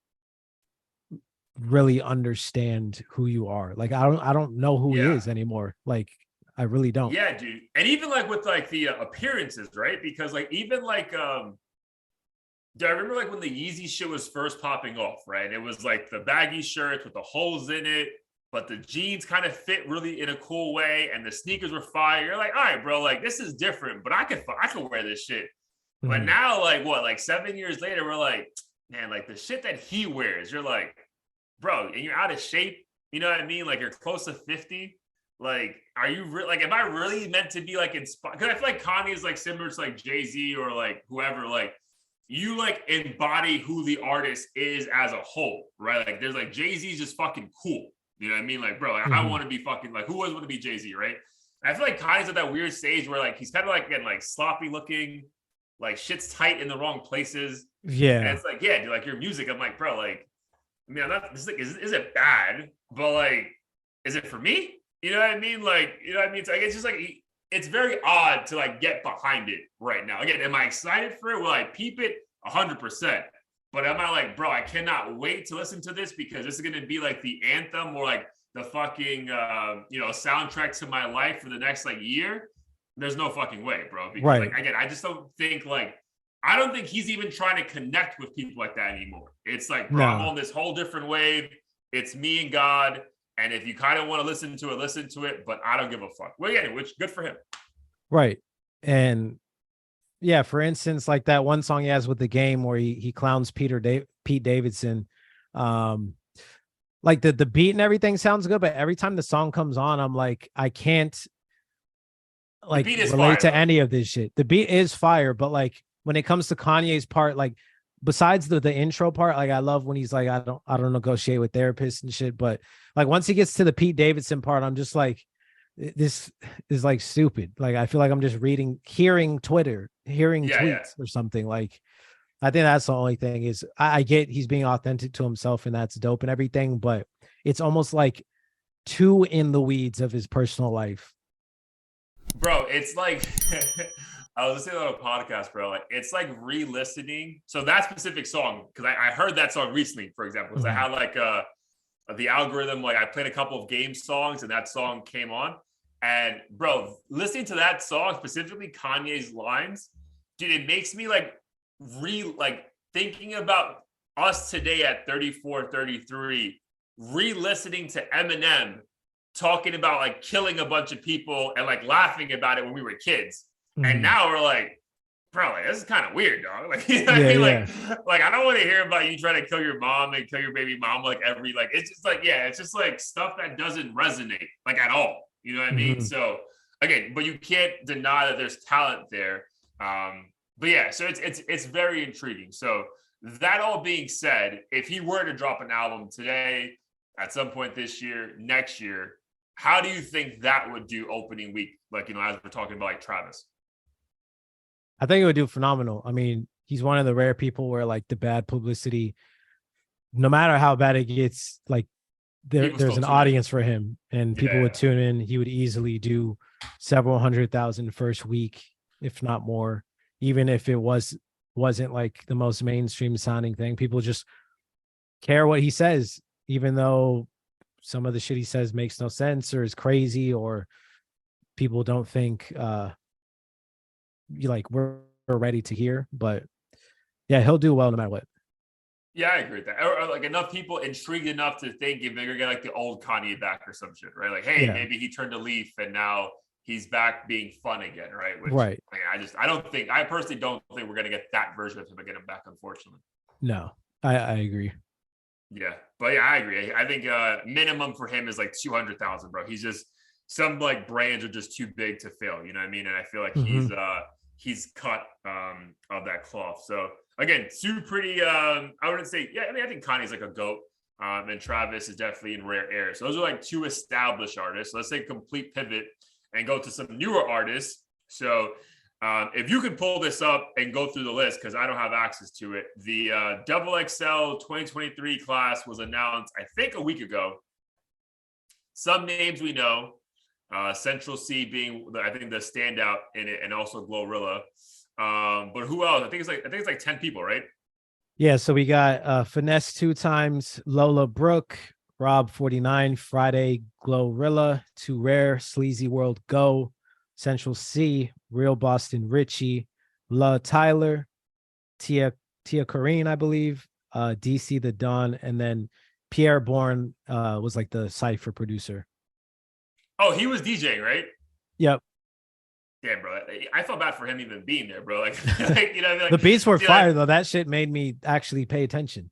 really understand who you are. Like, I don't know who he is anymore. Like, I really don't. Yeah, dude. And even like with like the appearances, right? Because like even like do I remember like when the Yeezy shit was first popping off, right? It was like the baggy shirts with the holes in it, but the jeans kind of fit really in a cool way, and the sneakers were fire. You're like, all right, bro, like this is different, but I could wear this shit. But now, like what, like 7 years later, we're like, man, like the shit that he wears, you're like, bro, and you're out of shape. You know what I mean? Like, you're close to 50. Like, are you like, am I really meant to be like inspired? Because I feel like Kanye is like similar to like Jay-Z or like whoever. Like, you like embody who the artist is as a whole, right? Like, there's like Jay-Z is just fucking cool. You know what I mean? Like, bro, like, I want to be fucking like, who doesn't want to be Jay-Z, right? I feel like Kanye's at that weird stage where like he's kind of like getting like sloppy looking, like shit's tight in the wrong places. Yeah. And it's like, yeah, dude, like your music. I'm like, bro, like, I mean, I'm not, this is like, is it bad? But like, is it for me? You know what I mean? Like, you know what I mean? So like, it's just like, it's very odd to like get behind it right now. Again, am I excited for it? Will I peep it? 100%. But am I like, bro, I cannot wait to listen to this because this is going to be like the anthem or like the fucking, you know, soundtrack to my life for the next like year? There's no fucking way, bro. Because like, again, I just don't think like, I don't think he's even trying to connect with people like that anymore. It's like, bro, I'm No. on this whole different wave. It's me and God. And if you kind of want to listen to it, but I don't give a fuck. Well, yeah, which good for him. Right. And yeah, for instance, like that one song he has with The Game where he clowns Pete Davidson. Like the beat and everything sounds good, but every time the song comes on, I'm like, I can't like relate fire, to though. any of this shit. The beat is fire, but like when it comes to Kanye's part, like besides the intro part, like I love when he's like, I don't negotiate with therapists and shit. But like once he gets to the Pete Davidson part, I'm just like, this is like stupid. Like I feel like I'm just hearing Twitter, hearing tweets or something. Like I think that's the only thing is I get he's being authentic to himself and that's dope and everything, but it's almost like too in the weeds of his personal life. Bro, it's like I was listening on a podcast, bro. Like it's like re-listening. So that specific song, because I heard that song recently, for example, because I had like the algorithm, like I played a couple of game songs and that song came on. And bro, listening to that song, specifically Kanye's lines, dude, it makes me like thinking about us today at 34, 33, re-listening to Eminem talking about like killing a bunch of people and like laughing about it when we were kids. And now we're like, bro, like, this is kind of weird, dog. Like, you know what I mean? Like I don't want to hear about you trying to kill your mom and kill your baby mom. Like it's just like, yeah, it's just like stuff that doesn't resonate like at all. You know what I mean? So again, but you can't deny that there's talent there. But yeah, so it's very intriguing. So that all being said, if he were to drop an album today, at some point this year, next year, how do you think that would do opening week? Like, you know, as we're talking about like Travis. I think it would do phenomenal. I mean, he's one of the rare people where like the bad publicity, no matter how bad it gets, like there's an audience for him and people would tune in. He would easily do several 100,000 first week, if not more, even if it wasn't like the most mainstream sounding thing. People just care what he says, even though some of the shit he says makes no sense or is crazy, or people don't think we're ready to hear. But yeah, he'll do well no matter what. Yeah, I agree with that. Or like enough people intrigued enough to think if they're gonna get like the old Kanye back or some shit, right? Like, hey, maybe he turned a leaf and now he's back being fun again, right? Which, right. Like, I personally don't think we're gonna get that version of him again back, unfortunately. No, I agree. Yeah, but yeah, I agree. I think minimum for him is like 200,000, bro. He's just some like brands are just too big to fail. You know what I mean? And I feel like he's cut of that cloth. So again, pretty. I wouldn't say. Yeah, I mean, I think Kanye's like a goat, and Travis is definitely in rare air. So those are like two established artists. Let's say complete pivot and go to some newer artists. So if you could pull this up and go through the list, because I don't have access to it. The Double XL 2023 class was announced, I think, a week ago. Some names we know, Central C being, I think, the standout in it, and also Glorilla. But who else? I think it's like 10 people, right? Yeah. So we got Finesse 2 times, Lola Brooke, Rob 49, Friday, Glorilla, Too Rare, Sleazy World Go, Central C, Real Boston Richie, La Tyler, Tia Corrine, I believe, DC the Don, and then Pierre Bourne was like the cypher producer. Oh, he was DJing, right? Yep. Damn, bro. I felt bad for him even being there, bro. Like, you know, like, the beats were fire though. That shit made me actually pay attention.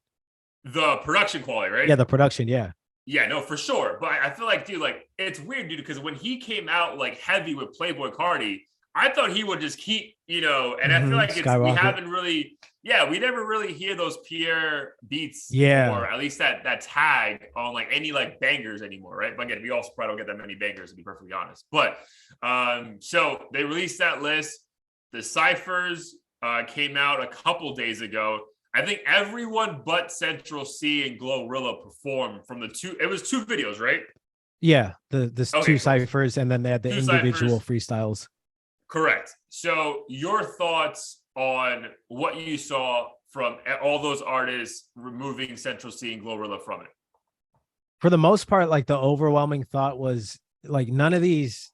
The production quality, right? Yeah, the production, yeah. Yeah, no, for sure. But I feel like, dude, like it's weird, dude, because when he came out like heavy with Playboy Cardi, I thought he would just keep, you know, and I feel like we haven't really, we never really hear those Pierre beats, or at least that tag on like any like bangers anymore, right? But again, we also probably don't get that many bangers, to be perfectly honest. But so they released that list. The ciphers came out a couple days ago. I think everyone but Central C and Glorilla performed from the two. It was 2 videos, right? Yeah, the two ciphers, and then they had the individual freestyles. Correct. So your thoughts on what you saw from all those artists removing Central C and Glorilla from it? For the most part, like the overwhelming thought was like none of these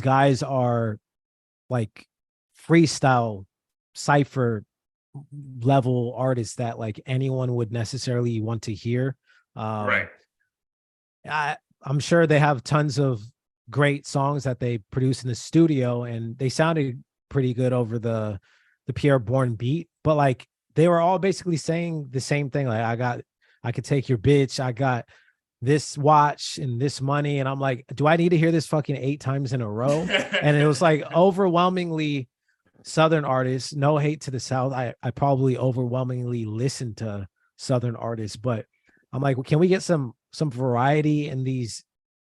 guys are like freestyle cipher level artists that like anyone would necessarily want to hear. Right. I'm sure they have tons of great songs that they produce in the studio, and they sounded pretty good over the Pierre Bourne beat. But like they were all basically saying the same thing. Like I could take your bitch. I got this watch and this money, and I'm like, do I need to hear this fucking 8 times in a row? And it was like overwhelmingly Southern artists. No hate to the South. I probably overwhelmingly listen to Southern artists, but I'm like, well, can we get some variety in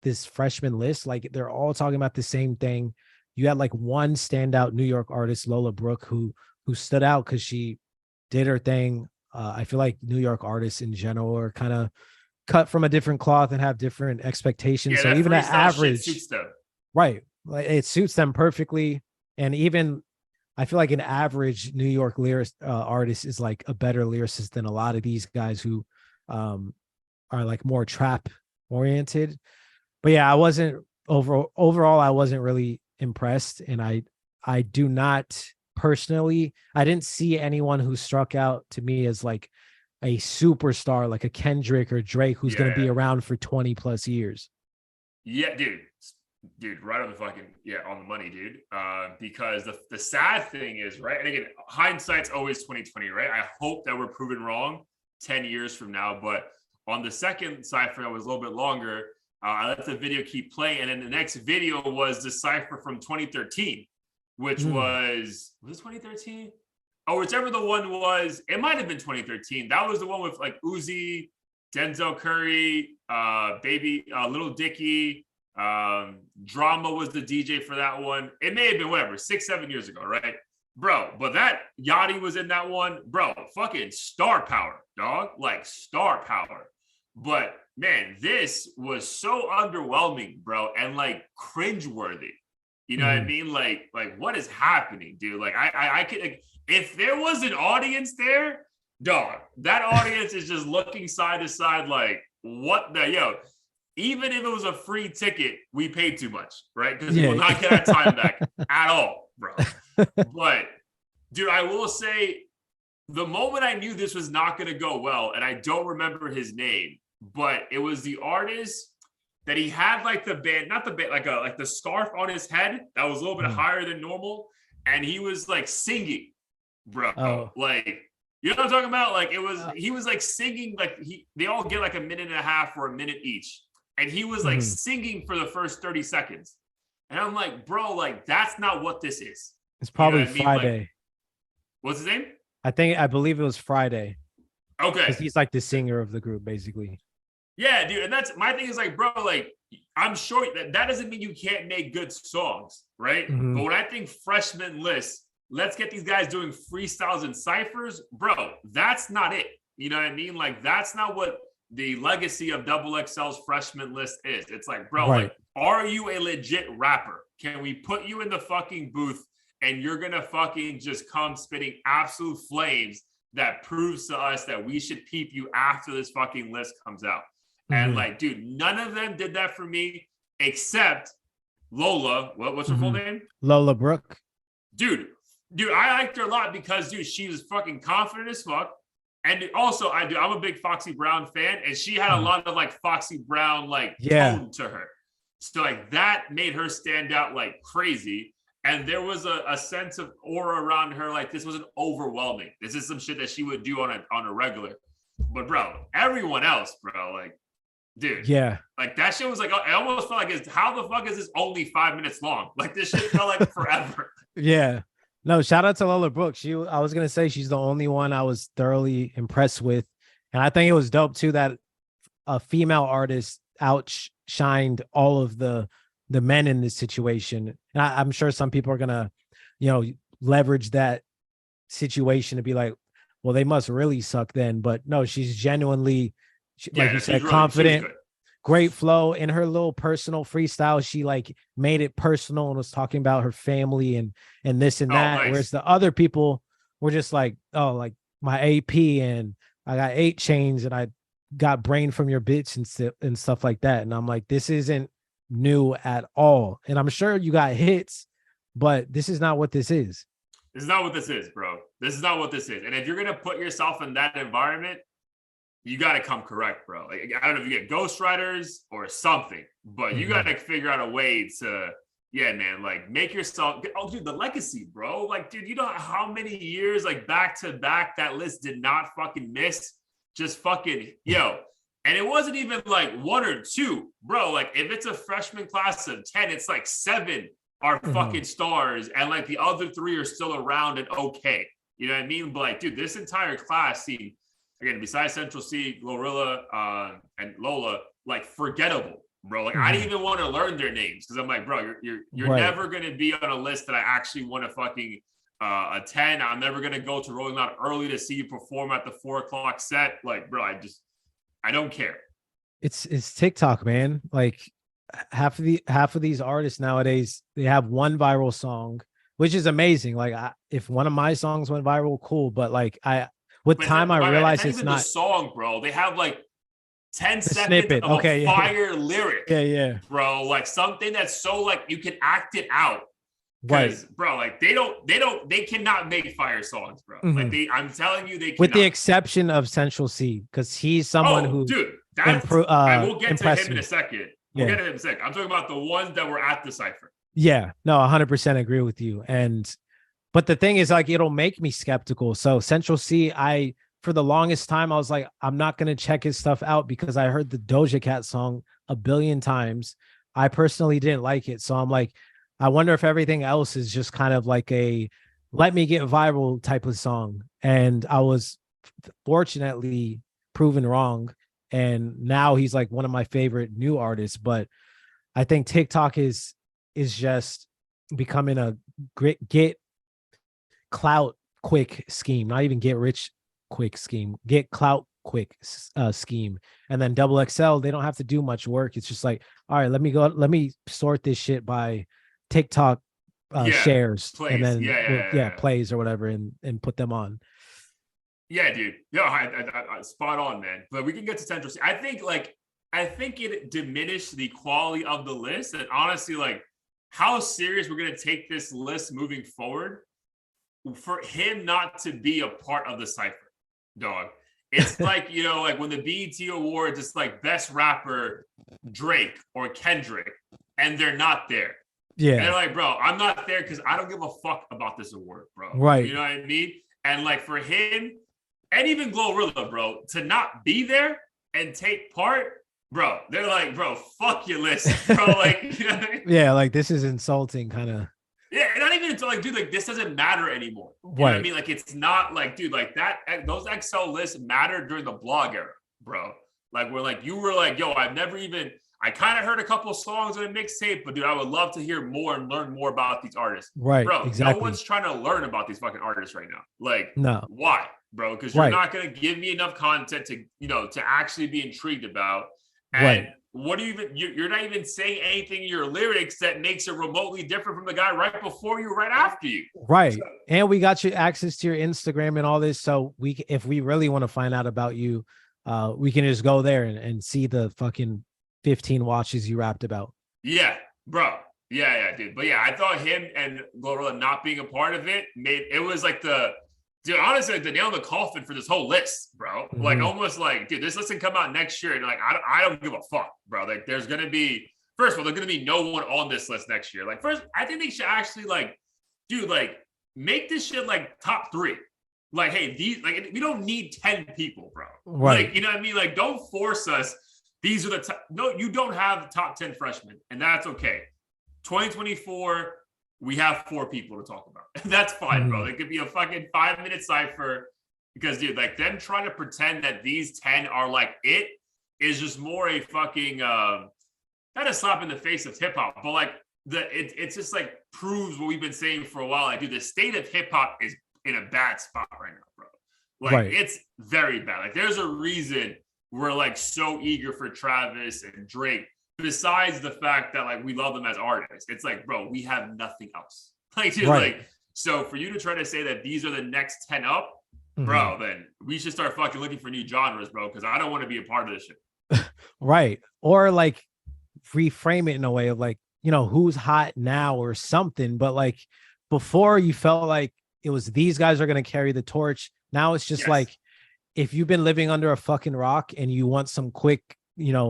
this freshman list? Like they're all talking about the same thing. You had like one standout New York artist, Lola Brooke, who stood out because she did her thing. I feel like New York artists in general are kind of cut from a different cloth and have different expectations. Yeah, So that even an freestyle shit average, suits them. right? Like it suits them perfectly. And even I feel like an average New York lyric artist is like a better lyricist than a lot of these guys who are like more trap oriented. But yeah, I wasn't overall I wasn't really impressed, and I do not personally, I didn't see anyone who struck out to me as like a superstar like a Kendrick or Drake who's going to be around for 20 plus years. Yeah, dude, right on the fucking on the money, dude. Because the sad thing is, right, and again, hindsight's always 2020, right? I hope that we're proven wrong 10 years from now. But on the second cipher, I was a little bit longer. I let the video keep playing, and then the next video was the cipher from 2013, which was it 2013? Oh, whichever the one was, it might have been 2013. That was the one with like Uzi, Denzel Curry, Baby, Little Dicky. Drama was the DJ for that one. It may have been whatever, 6-7 years ago, right? Bro, but that Yachty was in that one. Bro, fucking star power, dog. Like star power. But man, this was so underwhelming, bro, and like cringeworthy. You know what I mean? Like what is happening, dude? Like I could, like, if there was an audience there, dog, that audience is just looking side to side, like, what the even if it was a free ticket, we paid too much, right? Because we will not get our time back at all, bro. But dude, I will say the moment I knew this was not going to go well, and I don't remember his name, but it was the artist that he had like the band, not the band, like the scarf on his head that was a little bit higher than normal, and he was like singing, bro. Like, you know what I'm talking about? Like he was like singing, like they all get like a minute and a half or a minute each. And he was like singing for the first 30 seconds. And I'm like, bro, like that's not what this is. It's probably Friday. Like, what's his name? I believe it was Friday. Okay. Because he's like the singer of the group, basically. Yeah, dude. And that's my thing is like, bro, like I'm sure that doesn't mean you can't make good songs, right? But when I think freshman list, let's get these guys doing freestyles and ciphers, bro, that's not it. You know what I mean? Like that's not what the legacy of XXL's freshman list is. It's like, bro, like, are you a legit rapper? Can we put you in the fucking booth and you're gonna fucking just come spitting absolute flames that proves to us that we should peep you after this fucking list comes out? And like, dude, none of them did that for me except Lola. What's her full name? Lola Brooke. Dude, I liked her a lot because, dude, she was fucking confident as fuck. And also, I'm a big Foxy Brown fan, and she had a lot of like Foxy Brown like tone to her. So like that made her stand out like crazy. And there was a sense of aura around her, like this wasn't overwhelming. This is some shit that she would do on a regular. But bro, everyone else, bro, like, dude, like that shit was like, I almost felt like, how the fuck is this only 5 minutes long? Like this shit felt like forever. No, shout out to Lola Brooke. I was gonna say she's the only one I was thoroughly impressed with, and I think it was dope too that a female artist outshined all of the men in this situation. And I'm sure some people are gonna, leverage that situation to be like, well, they must really suck then. But no, she's genuinely, like you said, confident. Great flow in her little personal freestyle. She like made it personal and was talking about her family and this and that. Nice. Whereas the other people were just like, oh, like my AP and I got 8 chains and I got brain from your bitch and stuff like that. And I'm like, this isn't new at all. And I'm sure you got hits, but this is not what this is. This is not what this is, bro. This is not what this is. And if you're gonna put yourself in that environment, you got to come correct, bro. Like, I don't know if you get ghostwriters or something, but you got to figure out a way to, yeah, man, like make yourself. Oh, dude, the legacy, bro. Like, dude, you know how many years like back to back that list did not fucking miss? Just fucking yo. And it wasn't even like one or two, bro. Like, if it's a freshman class of 10, it's like 7 are fucking stars, and like the other 3 are still around and okay. You know what I mean? But like, dude, this entire class seemed, again, besides Central C, Glorilla, and Lola, like forgettable, bro. Like I didn't even want to learn their names because I'm like, bro, you're never gonna be on a list that I actually want to fucking attend. I'm never gonna go to Rolling Loud early to see you perform at the 4 o'clock set. Like, bro, I don't care. It's TikTok, man. Like half of these artists nowadays, they have one viral song, which is amazing. Like if one of my songs went viral, cool. But like with time, I realized it's not the song, bro. They have like 10 seconds snippet. of a fire lyric. Yeah. Bro, like something that's so like you can act it out. Right. Bro, like they cannot make fire songs, bro. Like I'm telling you, they cannot. With the exception of Central C, because he's someone who dude, and we'll get to him in a second. We'll get to him in a second. I'm talking about the ones that were at the Cypher. Yeah, no, 100% agree with you. But the thing is, like, it'll make me skeptical. So Central C, for the longest time, I was like, I'm not going to check his stuff out because I heard the Doja Cat song a billion times. I personally didn't like it. So I'm like, I wonder if everything else is just kind of like a let me get viral type of song. And I was fortunately proven wrong. And now he's like one of my favorite new artists. But I think TikTok is just becoming a get clout quick scheme, not even get rich quick scheme, get clout quick scheme. And then Double XL, they don't have to do much work. It's just like, all right, let me sort this shit by TikTok shares, plays. And then plays or whatever, and put them on. Yeah, dude. No, I spot on, man. But we can get to Central C. I think it diminished the quality of the list, and honestly, like how serious we're gonna take this list moving forward. For him not to be a part of the Cypher, dog. It's like, you know, like when the BET Awards, it's like best rapper Drake or Kendrick, and they're not there. Yeah. And they're like, bro, I'm not there because I don't give a fuck about this award, bro. Right. You know what I mean? And like for him, and even Glorilla, bro, to not be there and take part, bro, they're like, bro, fuck your list, bro. Like, you know what I mean? Yeah, like this is insulting, kind of. Yeah, and not even until like, dude, like this doesn't matter anymore. You know what I mean? Like it's not like, dude, like that, those XL lists mattered during the blog era, bro. Like we're like, you were like, yo, I kind of heard a couple of songs on a mixtape, but dude, I would love to hear more and learn more about these artists. Right, bro, exactly. No one's trying to learn about these fucking artists right now. Like, no. Why, bro? Because you're not going to give me enough content to, you know, to actually be intrigued about. And what do you even, you're not even saying anything in your lyrics that makes it remotely different from the guy right before you, right after you. Right. So, and we got you access to your Instagram and all this. So if we really want to find out about you, we can just go there and see the fucking 15 watches you rapped about. Yeah, bro. Yeah, dude. But yeah, I thought him and Glorilla not being a part of it was like dude, honestly, like the nail in the coffin for this whole list, bro. Like almost like, dude, this list can come out next year, and like I don't give a fuck, bro. Like there's gonna be, first of all, there's gonna be no one on this list next year. Like first, I think they should actually like, dude, like make this shit like top 3. Like, hey, these, like we don't need 10 people, bro. Right. Like, you know what I mean? Like, don't force us. These are the no, you don't have top 10 freshmen, and that's okay. 2024, we have 4 people to talk about. That's fine, bro. It could be a fucking 5-minute cipher because, dude, like them trying to pretend that these 10 are like it is just more a fucking not a slap in the face of hip hop, but like it's just like proves what we've been saying for a while. Like, dude, the state of hip hop is in a bad spot right now, bro. Like it's very bad. Like there's a reason we're like so eager for Travis and Drake, besides the fact that like we love them as artists. It's like, bro, we have nothing else. Like, dude, like, so for you to try to say that these are the next 10 up, bro, then we should start fucking looking for new genres, bro, because I don't want to be a part of this shit. Right. Or like reframe it in a way of like, you know, who's hot now or something. But like before, you felt like it was these guys are going to carry the torch. Now it's just Yes. like, if you've been living under a fucking rock and you want some quick,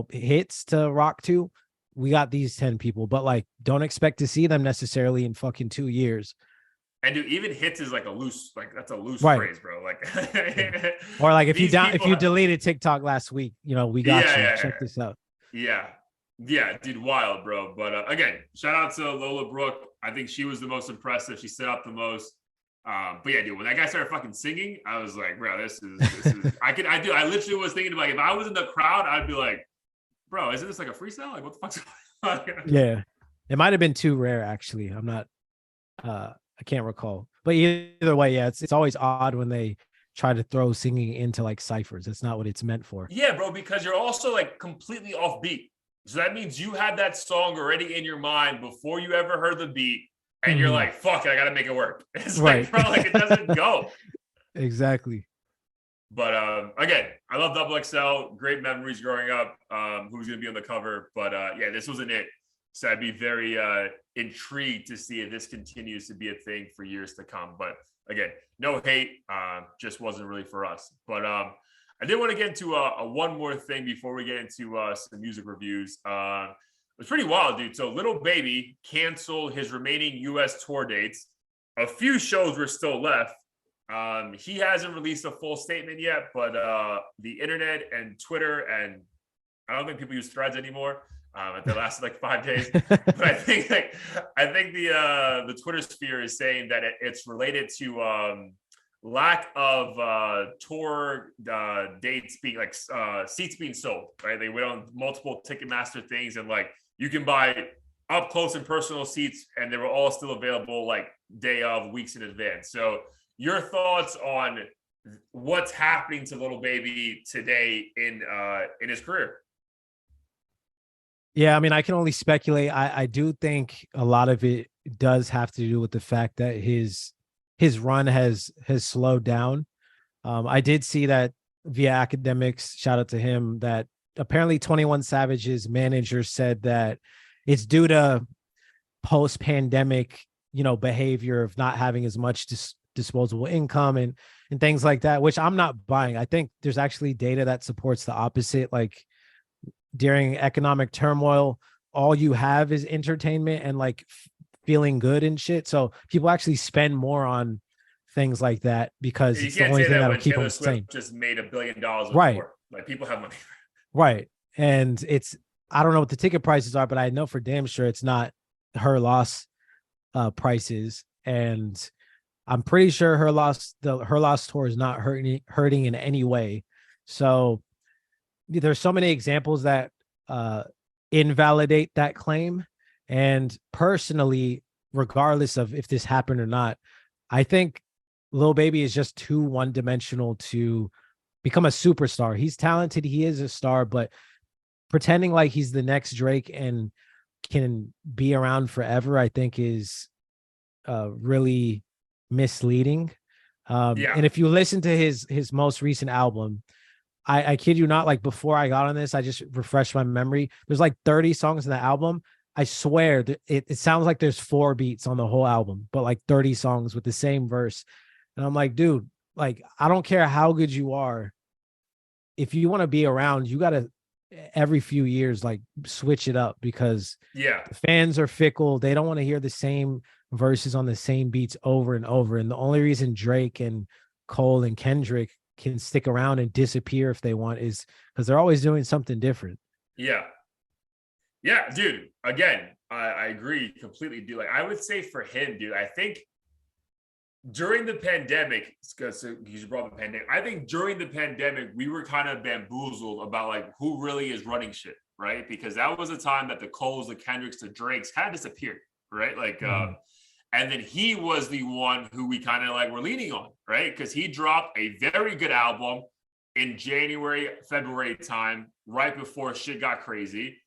hits to rock to, we got these 10 people, but like, don't expect to see them necessarily in fucking 2 years. And dude, even hits is like that's a loose Right. phrase, bro. Like, Yeah. Or like if you deleted TikTok last week, we got you. Check this out. Yeah, dude, wild, bro. But again, shout out to Lola Brooke. I think she was the most impressive. She set up the most. But yeah, dude, when that guy started fucking singing, I was like, bro, this is I literally was thinking about, if I was in the crowd, I'd be like, bro, isn't this like a freestyle? Like, what the fuck's going on? Yeah. It might have been too rare, actually. I'm not I can't recall. But either way, yeah, it's always odd when they try to throw singing into like ciphers. That's not what it's meant for. Yeah, bro, because you're also like completely off beat. So that means you had that song already in your mind before you ever heard the beat. And you're like, fuck it, I gotta make it work. It's right. Like, bro, like it doesn't go. Exactly. But again, I love Double XL. Great memories growing up. Who's gonna be on the cover? But yeah, this wasn't it. So I'd be very intrigued to see if this continues to be a thing for years to come. But again, no hate, just wasn't really for us. But I did want to get into one more thing before we get into some music reviews. It was pretty wild, dude. So Little Baby canceled his remaining U.S. tour dates. A few shows were still left. He hasn't released a full statement yet, but the internet and Twitter, and I don't think people use Threads anymore. They lasted like 5 days. But I think the Twitter sphere is saying that it's related to lack of tour dates being like seats being sold, right? They went on multiple Ticketmaster things, and like you can buy up close and personal seats, and they were all still available like day of, weeks in advance. So your thoughts on what's happening to Little Baby today in his career? Yeah, I mean, I can only speculate. I do think a lot of it does have to do with the fact that his run has slowed down. I did see that via academics, shout out to him, that apparently 21 Savage's manager said that it's due to post-pandemic, behavior of not having as much disposable income and things like that, which I'm not buying. I think there's actually data that supports the opposite. Like during economic turmoil, all you have is entertainment and like feeling good and shit. So people actually spend more on things like that because it's the only thing that'll keep them sane. Just made $1 billion. Right. Like people have money. Right. And I don't know what the ticket prices are, but I know for damn sure it's not her loss prices. And I'm pretty sure her loss tour is not hurting in any way. So there's so many examples that invalidate that claim. And personally, regardless of if this happened or not, I think Lil Baby is just too one-dimensional to become a superstar. He's talented, he is a star, but pretending like he's the next Drake and can be around forever, I think is really misleading. And if you listen to his most recent album, I kid you not, like before I got on this, I just refreshed my memory. There's like 30 songs in the album. I swear that it sounds like there's 4 beats on the whole album, but like 30 songs with the same verse. And I'm like, dude, like, I don't care how good you are. If you want to be around, you got to every few years, like switch it up because the fans are fickle. They don't want to hear the same verses on the same beats over and over. And the only reason Drake and Cole and Kendrick can stick around and disappear if they want is because they're always doing something different. Yeah, dude. Again, I agree completely, dude. Like I would say for him, dude, I think during the pandemic, because you brought up the pandemic, I think during the pandemic, we were kind of bamboozled about like who really is running shit, right? Because that was a time that the Coles, the Kendricks, the Drakes kind of disappeared, right? Like, and then he was the one who we kind of like were leaning on, right? Because he dropped a very good album in January, February time, right before shit got crazy.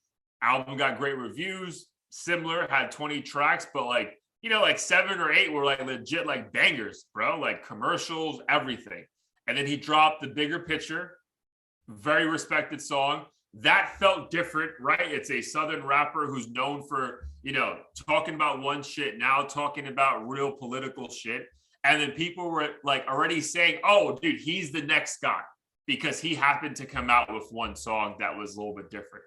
Album got great reviews, similar, had 20 tracks, but like, like 7 or 8 were like legit like bangers, bro, like commercials, everything. And then he dropped The Bigger Picture, very respected song. That felt different, right? It's a Southern rapper who's known for, talking about one shit, now talking about real political shit. And then people were like already saying, oh, dude, he's the next guy because he happened to come out with one song that was a little bit different.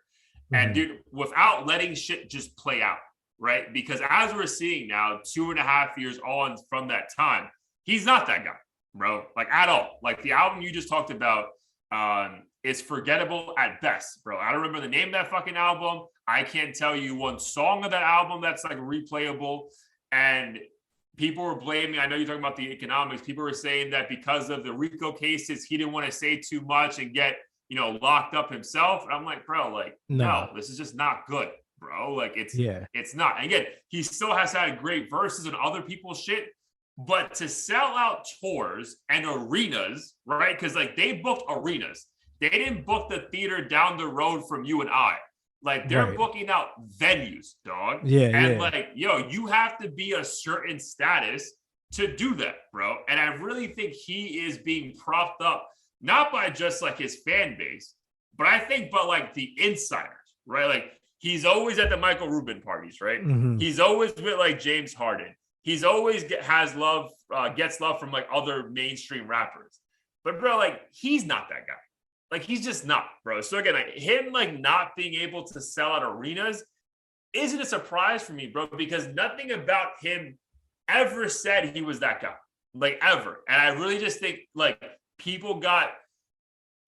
And dude, without letting shit just play out, right? Because as we're seeing now, 2.5 years on from that time, he's not that guy, bro. Like at all. Like the album you just talked about is forgettable at best, bro. I don't remember the name of that fucking album. I can't tell you one song of that album that's like replayable. And people were blaming, I know you're talking about the economics. People were saying that because of the RICO cases, he didn't want to say too much and get, you know, locked up himself. And I'm like, bro, like, no, this is just not good, bro. Like it's not. And again, he still has had great verses on other people's shit, but to sell out tours and arenas, right? Because like they booked arenas. They didn't book the theater down the road from you and I. Like they're booking out venues, dog. And like, yo, you have to be a certain status to do that, bro. And I really think he is being propped up, not by just like his fan base, but I think by like the insiders, right? Like he's always at the Michael Rubin parties, right? He's always with like James Harden. He's always gets love from like other mainstream rappers. But bro, like he's not that guy. Like he's just not, bro. So again, like him like not being able to sell out arenas isn't a surprise for me, bro, because nothing about him ever said he was that guy, like ever. And I really just think like people got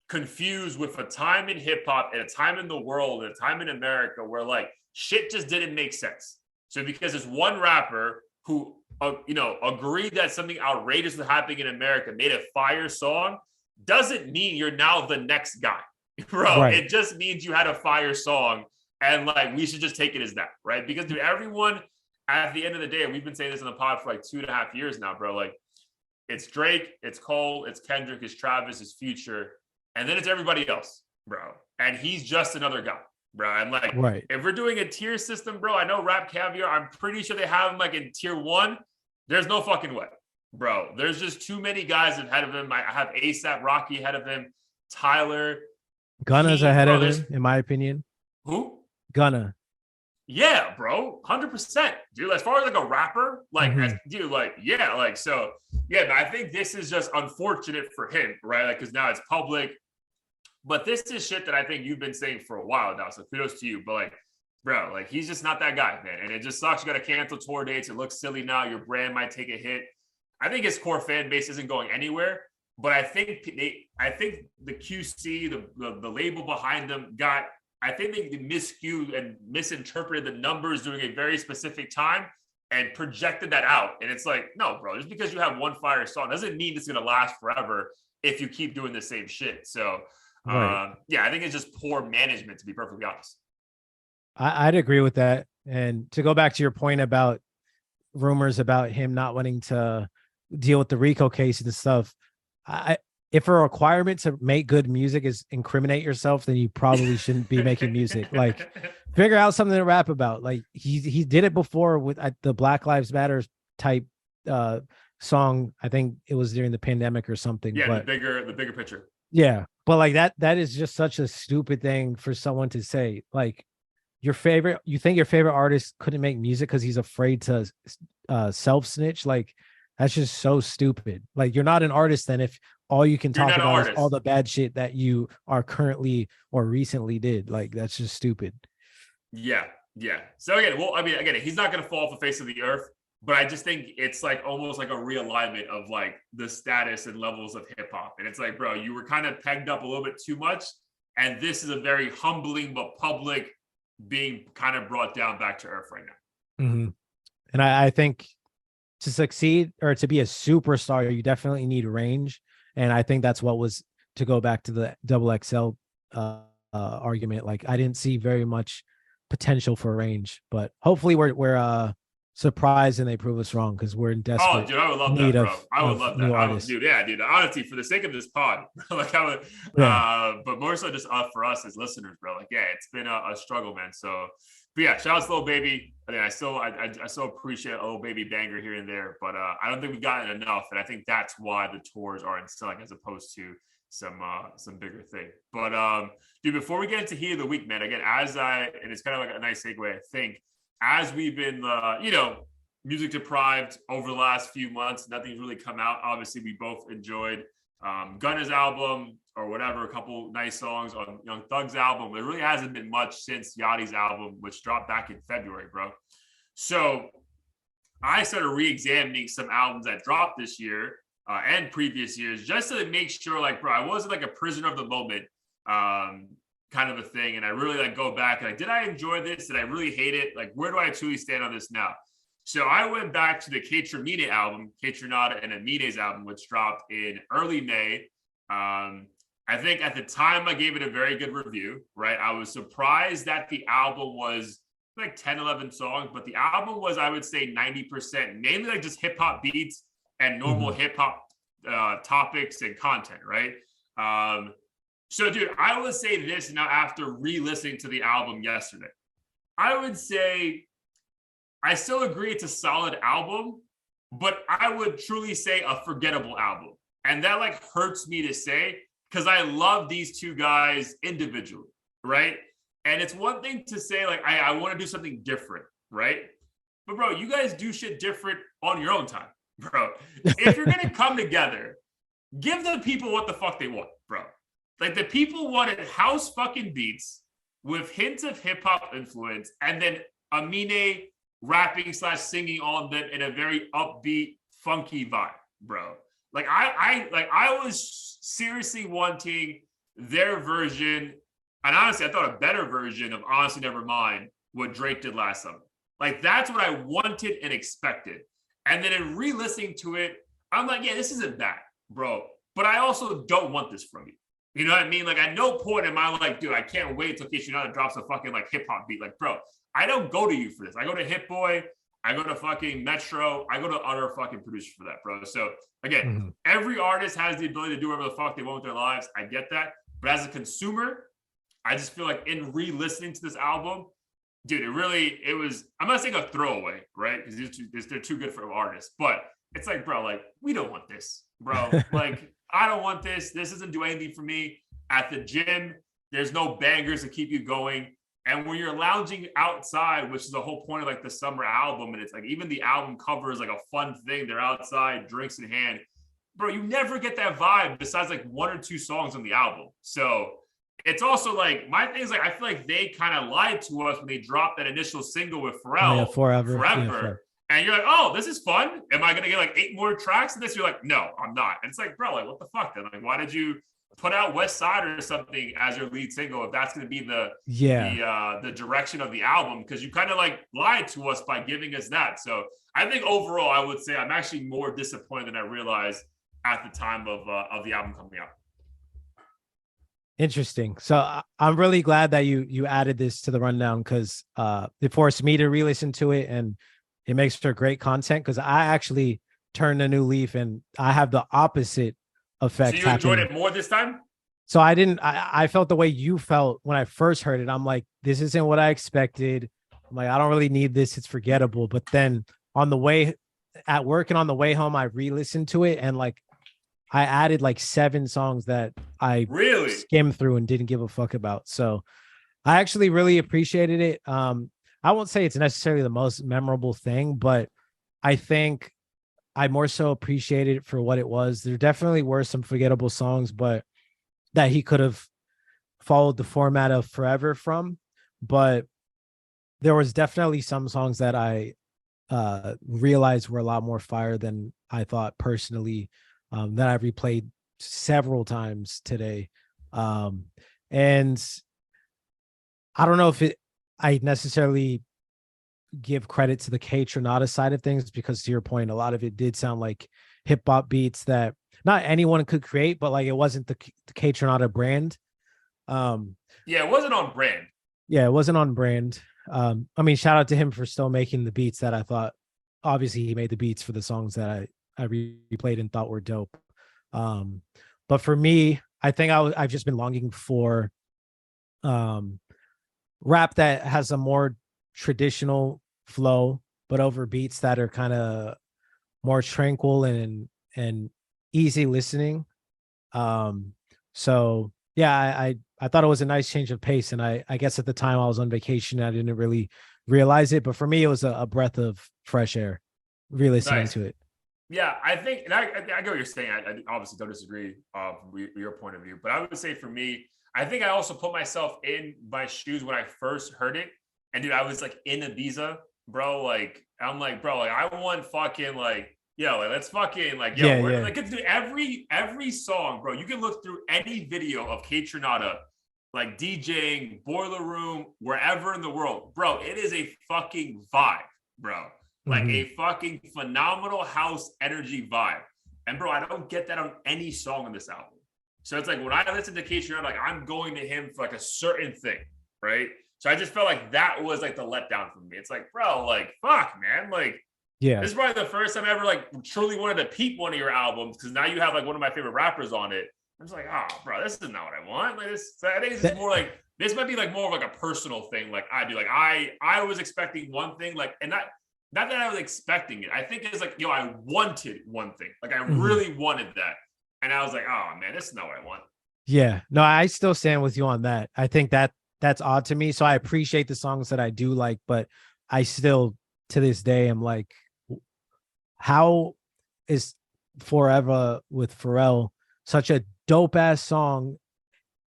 confused with a time in hip hop and a time in the world and a time in America where like shit just didn't make sense. So because there's one rapper who, agreed that something outrageous was happening in America, made a fire song, doesn't mean you're now the next guy, bro. It just means you had a fire song and like we should just take it as that, right? Because dude, everyone at the end of the day, we've been saying this on the pod for like 2.5 years now, bro. Like it's Drake, it's Cole, it's Kendrick, it's Travis, it's Future, and then it's everybody else, bro. And he's just another guy, bro. And like, if we're doing a tier system, bro, I know Rap Caviar, I'm pretty sure they have him like in tier 1. There's no fucking way. Bro, there's just too many guys ahead of him. I have ASAP Rocky ahead of him. Tyler. Gunna's ahead of him, in my opinion. Who? Gunna. Yeah, bro. 100%. Dude, as far as like a rapper, like, so, yeah, but I think this is just unfortunate for him, right? Like, because now it's public. But this is shit that I think you've been saying for a while now. So kudos to you. But like, bro, like, he's just not that guy, man. And it just sucks. You got to cancel tour dates. It looks silly now. Your brand might take a hit. I think his core fan base isn't going anywhere, but I think the QC, the label behind them I think they miscued and misinterpreted the numbers during a very specific time and projected that out. And it's like, no, bro, just because you have one fire song doesn't mean it's going to last forever if you keep doing the same shit. So, I think it's just poor management, to be perfectly honest. I'd agree with that. And to go back to your point about rumors about him not wanting to deal with the RICO case and stuff, if a requirement to make good music is incriminate yourself, then you probably shouldn't be making music. Like, figure out something to rap about. Like he did it before with the Black Lives Matter type song. I think it was during the pandemic or something. Yeah, but the bigger picture. Yeah, but like that is just such a stupid thing for someone to say. Like, you think your favorite artist couldn't make music because he's afraid to self snitch. Like, that's just so stupid. Like, you're not an artist then if all you can talk about is all the bad shit that you are currently or recently did. Like, that's just stupid. Yeah. So again, he's not going to fall off the face of the earth, but I just think it's like almost like a realignment of like the status and levels of hip hop. And it's like, bro, you were kind of pegged up a little bit too much. And this is a very humbling but public being kind of brought down back to earth right now. And I think to succeed or to be a superstar, you definitely need range. And I think that's what was, to go back to the XXL argument. Like, I didn't see very much potential for range, but hopefully we're surprised and they prove us wrong, because we're in desperate dude, I would love need that, bro. I would love that. Dude, honestly, for the sake of this pod, like I would, but more so just for us as listeners, bro. Like, it's been a struggle, man. So, but yeah, shout out to Lil Baby. I mean, I still appreciate a Lil Baby banger here and there, but I don't think we've gotten enough, and I think that's why the tours aren't selling as opposed to some bigger thing. But dude, before we get into Heat of the Week, man, again, and it's kind of like a nice segue, I think, as we've been music deprived over the last few months. Nothing's really come out. Obviously, we both enjoyed Gunna's album or whatever, a couple nice songs on Young Thug's album. There really hasn't been much since Yachty's album, which dropped back in February, bro. So I started re-examining some albums that dropped this year and previous years, just to make sure, like, bro, I wasn't like a prisoner of the moment kind of a thing. And I really like go back and like, did I enjoy this? Did I really hate it? Like, where do I truly stand on this now? So I went back to the KAYTRAMINE album, KAYTRANADA and Amine's album, which dropped in early May. I think at the time I gave it a very good review, right? I was surprised that the album was like 10, 11 songs, but the album was, I would say 90%, mainly like just hip hop beats and normal hip hop topics and content, right? So dude, I would say this now after re-listening to the album yesterday. I would say I still agree it's a solid album, but I would truly say a forgettable album. And that like hurts me to say because I love these two guys individually, right? And it's one thing to say like, I want to do something different, right? But bro, you guys do shit different on your own time, bro. If you're going to come together, give the people what the fuck they want, bro. Like the people wanted house fucking beats with hints of hip hop influence and then Amine rapping / singing on them in a very upbeat, funky vibe, bro. Like I was seriously wanting their version, and honestly, I thought a better version of Honestly Nevermind what Drake did last summer. Like that's what I wanted and expected. And then in re-listening to it, I'm like, yeah, this isn't bad, bro. But I also don't want this from you. You know what I mean? Like at no point am I like, dude, I can't wait till KAYTRANADA drops a fucking like hip hop beat. Like, bro, I don't go to you for this. I go to Hit Boy. I go to fucking Metro. I go to other fucking producers for that, bro. So again, every artist has the ability to do whatever the fuck they want with their lives. I get that. But as a consumer, I just feel like in re-listening to this album, dude, it was, I'm not saying a throwaway, right? Because they're too good for artists. But it's like, bro, like, we don't want this, bro. Like, I don't want this. This doesn't do anything for me. At the gym, there's no bangers to keep you going. And when you're lounging outside, which is the whole point of like the summer album, and it's like even the album cover is like a fun thing. They're outside, drinks in hand. Bro, you never get that vibe besides like one or two songs on the album. So it's also like, my thing is like, I feel like they kind of lied to us when they dropped that initial single with Pharrell, Forever. Yeah, and you're like, oh, this is fun. Am I going to get like 8 more tracks of this? You're like, no, I'm not. And it's like, bro, like, what the fuck then? Like, why did you put out West Side or something as your lead single if that's going to be the direction of the album? Because you kind of like lied to us by giving us that. So I think overall, I would say I'm actually more disappointed than I realized at the time of the album coming out. Interesting. So I'm really glad that you added this to the rundown because it forced me to re-listen to it, and it makes for great content because I actually turned a new leaf and I have the opposite effect. So you enjoyed it more this time? So I felt the way you felt when I first heard it. I'm like, this isn't what I expected. I'm like, I don't really need this. It's forgettable. But then on the way at work and on the way home, I re-listened to it and like I added like 7 songs that I really skimmed through and didn't give a fuck about. So I actually really appreciated it. I won't say it's necessarily the most memorable thing, but I think I more so appreciated it for what it was. There definitely were some forgettable songs, but that he could have followed the format of Forever from. But there was definitely some songs that I realized were a lot more fire than I thought personally, that I've replayed several times today. And I don't know if I necessarily give credit to the KAYTRANADA side of things, because to your point, a lot of it did sound like hip hop beats that not anyone could create, but like it wasn't the KAYTRANADA brand. Yeah, it wasn't on brand. Yeah, it wasn't on brand. I mean, shout out to him for still making the beats that I thought, obviously he made the beats for the songs that I replayed and thought were dope. But for me, I think I've just been longing for rap that has a more traditional flow, but over beats that are kind of more tranquil and easy listening. So yeah, I thought it was a nice change of pace, and I guess at the time I was on vacation, I didn't really realize it, but for me it was a breath of fresh air. re-listening Nice. to it. Yeah, I think, and I get what you're saying. I obviously don't disagree from your point of view, but I would say for me, I think I also put myself in my shoes when I first heard it. And dude, I was like in Ibiza, bro. Like, I'm like, bro, like I want fucking like, yo, like, let's fucking like, Yeah, yo, we're yeah. like, dude, every song, bro. You can look through any video of KAYTRAMINE like DJing, Boiler Room, wherever in the world, bro. It is a fucking vibe, bro. Like Hmm. a fucking phenomenal house energy vibe. And bro, I don't get that on any song on this album. So it's like when I listen to KAYTRAMINE, like I'm going to him for like a certain thing, right? So I just felt like that was like the letdown for me. It's like, bro, like fuck, man, like Yeah. this is probably the first time I ever like truly wanted to peep one of your albums because now you have like one of my favorite rappers on it. I'm just like, oh, bro, this is not what I want. Like this, I think this is more like this might be like more of like a personal thing. Like I do, like I was expecting one thing, like, and not that I was expecting it. I think it's like, yo, I wanted one thing. Like I Mhm. really wanted that. And I was like, oh man, this is not what I want. Yeah. No, I still stand with you on that. I think that's odd to me. So I appreciate the songs that I do like, but I still to this day am like, how is Forever with Pharrell such a dope ass song?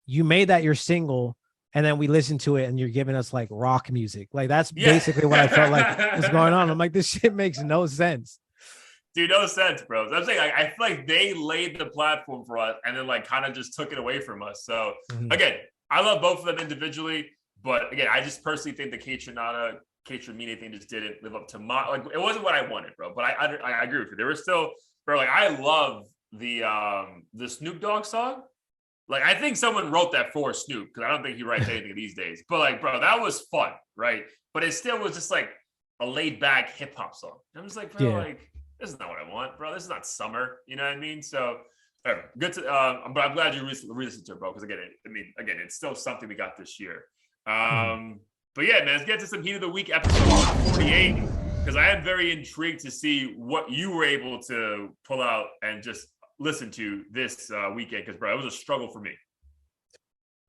You made that your single, and then we listened to it, and you're giving us like rock music. Like that's basically what I felt like was going on. Yeah. I'm like, this shit makes no sense. Dude, no sense, bro. I'm saying like, I feel like they laid the platform for us and then like kind of just took it away from us. So Mhm. again, I love both of them individually, but again, I just personally think the KAYTRAMINE thing just didn't live up to my like. It wasn't what I wanted, bro. But I agree with you. There was still, bro. Like I love the Snoop Dogg song. Like I think someone wrote that for Snoop because I don't think he writes anything these days. But like, bro, that was fun, right? But it still was just like a laid back hip hop song. I'm just like, bro, Yeah. like this is not what I want, bro. This is not summer. You know what I mean? So, whatever. Good to. But I'm glad you re-listened to it, bro. Because again, again, it's still something we got this year. Mhm. But yeah, man, let's get to some heat of the week, episode 48. Because I am very intrigued to see what you were able to pull out and just listen to this weekend. Because bro, it was a struggle for me.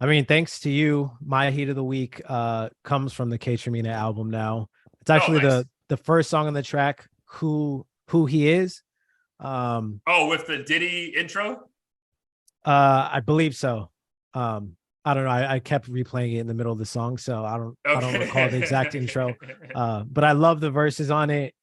I mean, thanks to you, my heat of the week comes from the KAYTRAMINE album now. It's Oh, actually nice. the first song on the track, Who He Is. Um, Oh, with the Diddy intro. I believe so. I don't know. I kept replaying it in the middle of the song, so I don't recall the exact intro. Okay. But I love the verses on it.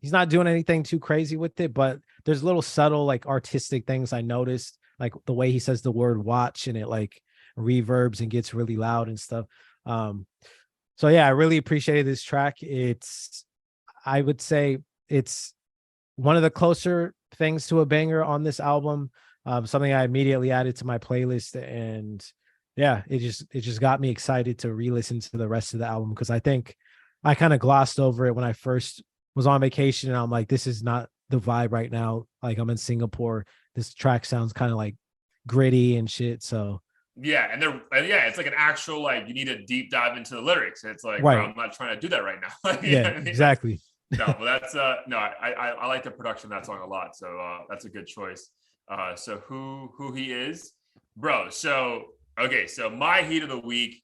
He's not doing anything too crazy with it, but there's little subtle like artistic things I noticed, like the way he says the word watch and it like reverbs and gets really loud and stuff. So yeah, I really appreciated this track. I would say it's one of the closer things to a banger on this album. Something I immediately added to my playlist, and yeah, it just got me excited to re-listen to the rest of the album because I think I kind of glossed over it when I first was on vacation, and I'm like, this is not the vibe right now. Like I'm in Singapore. This track sounds kind of like gritty and shit. So Yeah, yeah, it's like an actual like you need a deep dive into the lyrics. It's like, bro, right, I'm not trying to do that right now. Like, you know yeah, what I mean? Like, exactly. no, but that's no, I like the production of that song a lot. So that's a good choice. So who he is, bro. So okay, so my heat of the week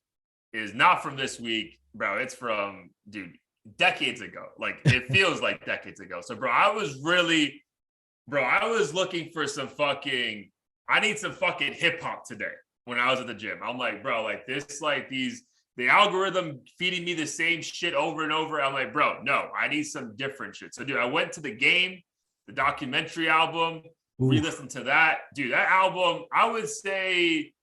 is not from this week, bro. It's from dude decades ago. Like it feels like decades ago. So bro, I was looking for some fucking. I need some fucking hip hop today when I was at the gym. I'm like, bro, like this, like the algorithm feeding me the same shit over and over. I'm like, bro, no, I need some different shit. So, dude, I went to the game, the documentary album, Oof, re-listened to that. Dude, that album, I would say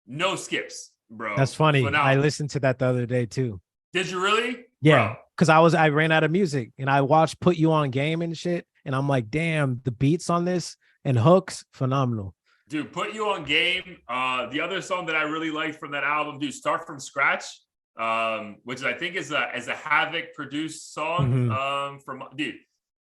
no skips, that's bro. funny. I Phenomenal. listened to that the other day too. Did you really? Yeah, Bro, because I ran out of music and I watched Put You On Game and shit, and I'm like, damn, the beats on this and hooks, phenomenal. dude, put you on game. The other song that I really liked from that album, dude, Start From Scratch, which I think is a Havoc produced song. Hmm. From dude,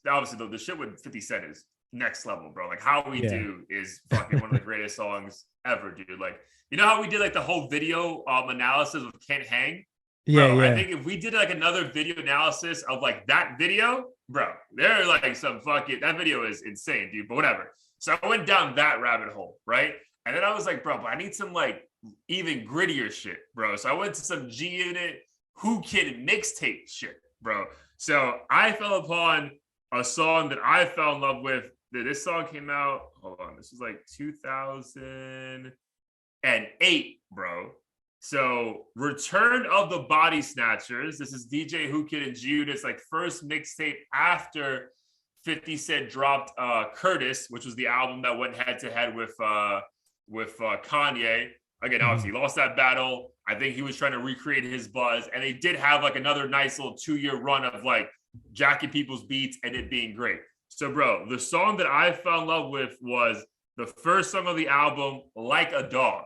obviously the shit with 50 Cent is next level, bro. Like How We Yeah, Do is fucking one of the greatest songs ever, dude. Like, you know how we did like the whole video analysis of Can't Hang? yeah, Bro, I yeah, think if we did like another video analysis of like that video, bro, there like some fucking that video is insane, dude. But whatever. So I went down that rabbit hole, right? And then I was like, bro, but I need some like even grittier shit, bro. So I went to some G Unit Who Kid mixtape shit, bro. So I fell upon a song that I fell in love with. This song came out. Hold on, this was like 2008, bro. So, Return of the Body Snatchers. This is DJ Who Kid and G-Unit's like first mixtape after 50 Cent dropped Curtis, which was the album that went head to head with Kanye. Again, obviously, he lost that battle. I think he was trying to recreate his buzz, and they did have like another nice little 2-year run of like jacking people's beats and it being great. So, bro, the song that I fell in love with was the first song of the album, Like a Dog.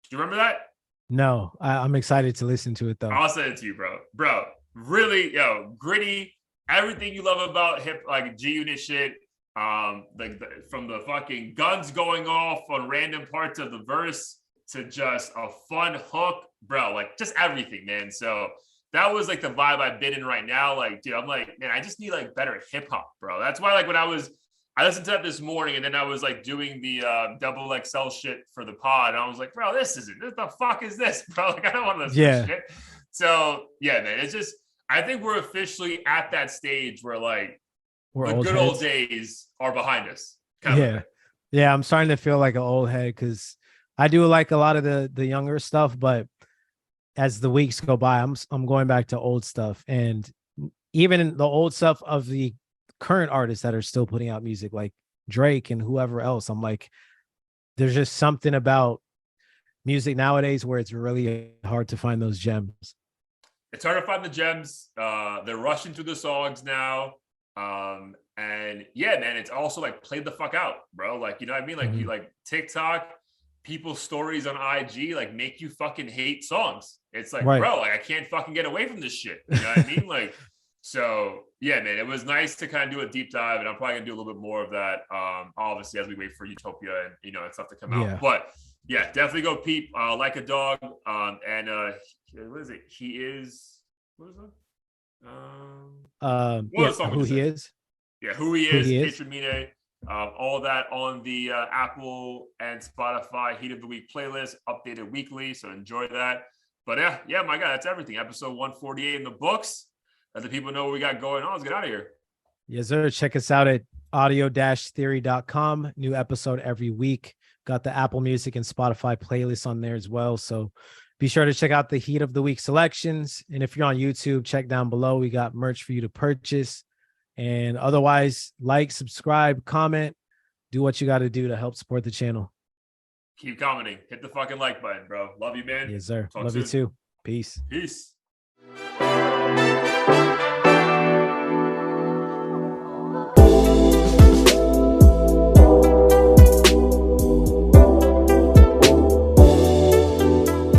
Do you remember that? No, I'm excited to listen to it though. I'll send it to you, bro. Bro, really, gritty. Everything you love about hip, like G-Unit shit. Like from the fucking guns going off on random parts of the verse to just a fun hook, bro. Like just everything, man. So that was like the vibe I've been in right now. Like, dude, I'm like, man, I just need like better hip hop, bro. That's why, like, when I listened to that this morning, and then I was like doing the double XL shit for the pod, and I was like, bro, what the fuck is this, bro? Like, I don't want to listen to this shit. So yeah, man, it's just, I think we're officially at that stage where like the good old days are behind us. Yeah, I'm starting to feel like an old head because I do like a lot of the younger stuff, but as the weeks go by, I'm going back to old stuff, and even the old stuff of the current artists that are still putting out music like Drake and whoever else. I'm like, there's just something about music nowadays where it's really hard to find those gems. It's hard to find the gems. They're rushing through the songs now. And yeah, man, it's also like played the fuck out, bro. Like, you know what I mean? Like, you like TikTok, people's stories on IG, like make you fucking hate songs. It's like, bro, like I can't fucking get away from this shit. You know what I mean? Like, so yeah, man, it was nice to kind of do a deep dive, and I'm probably gonna do a little bit more of that. Obviously, as we wait for Utopia and and stuff to come out. But yeah, definitely go peep Like a Dog. And what is it? He is, what is that? Who he is. Yeah, Who He Is, KAYTRAMINE, all that on the Apple and Spotify Heat of the Week playlist, updated weekly. So enjoy that. But yeah, my God, that's everything. Episode 148 in the books. Let the people know what we got going on. Let's get out of here. Yes, sir. Check us out at audio-theory.com. New episode every week. Got the Apple Music and Spotify playlists on there as well. So be sure to check out the Heat of the Week selections. And if you're on YouTube, check down below. We got merch for you to purchase. And otherwise, like, subscribe, comment, do what you got to do to help support the channel. Keep commenting. Hit the fucking like button, bro. Love you, man. Yes, sir. Love you too. Peace. Peace.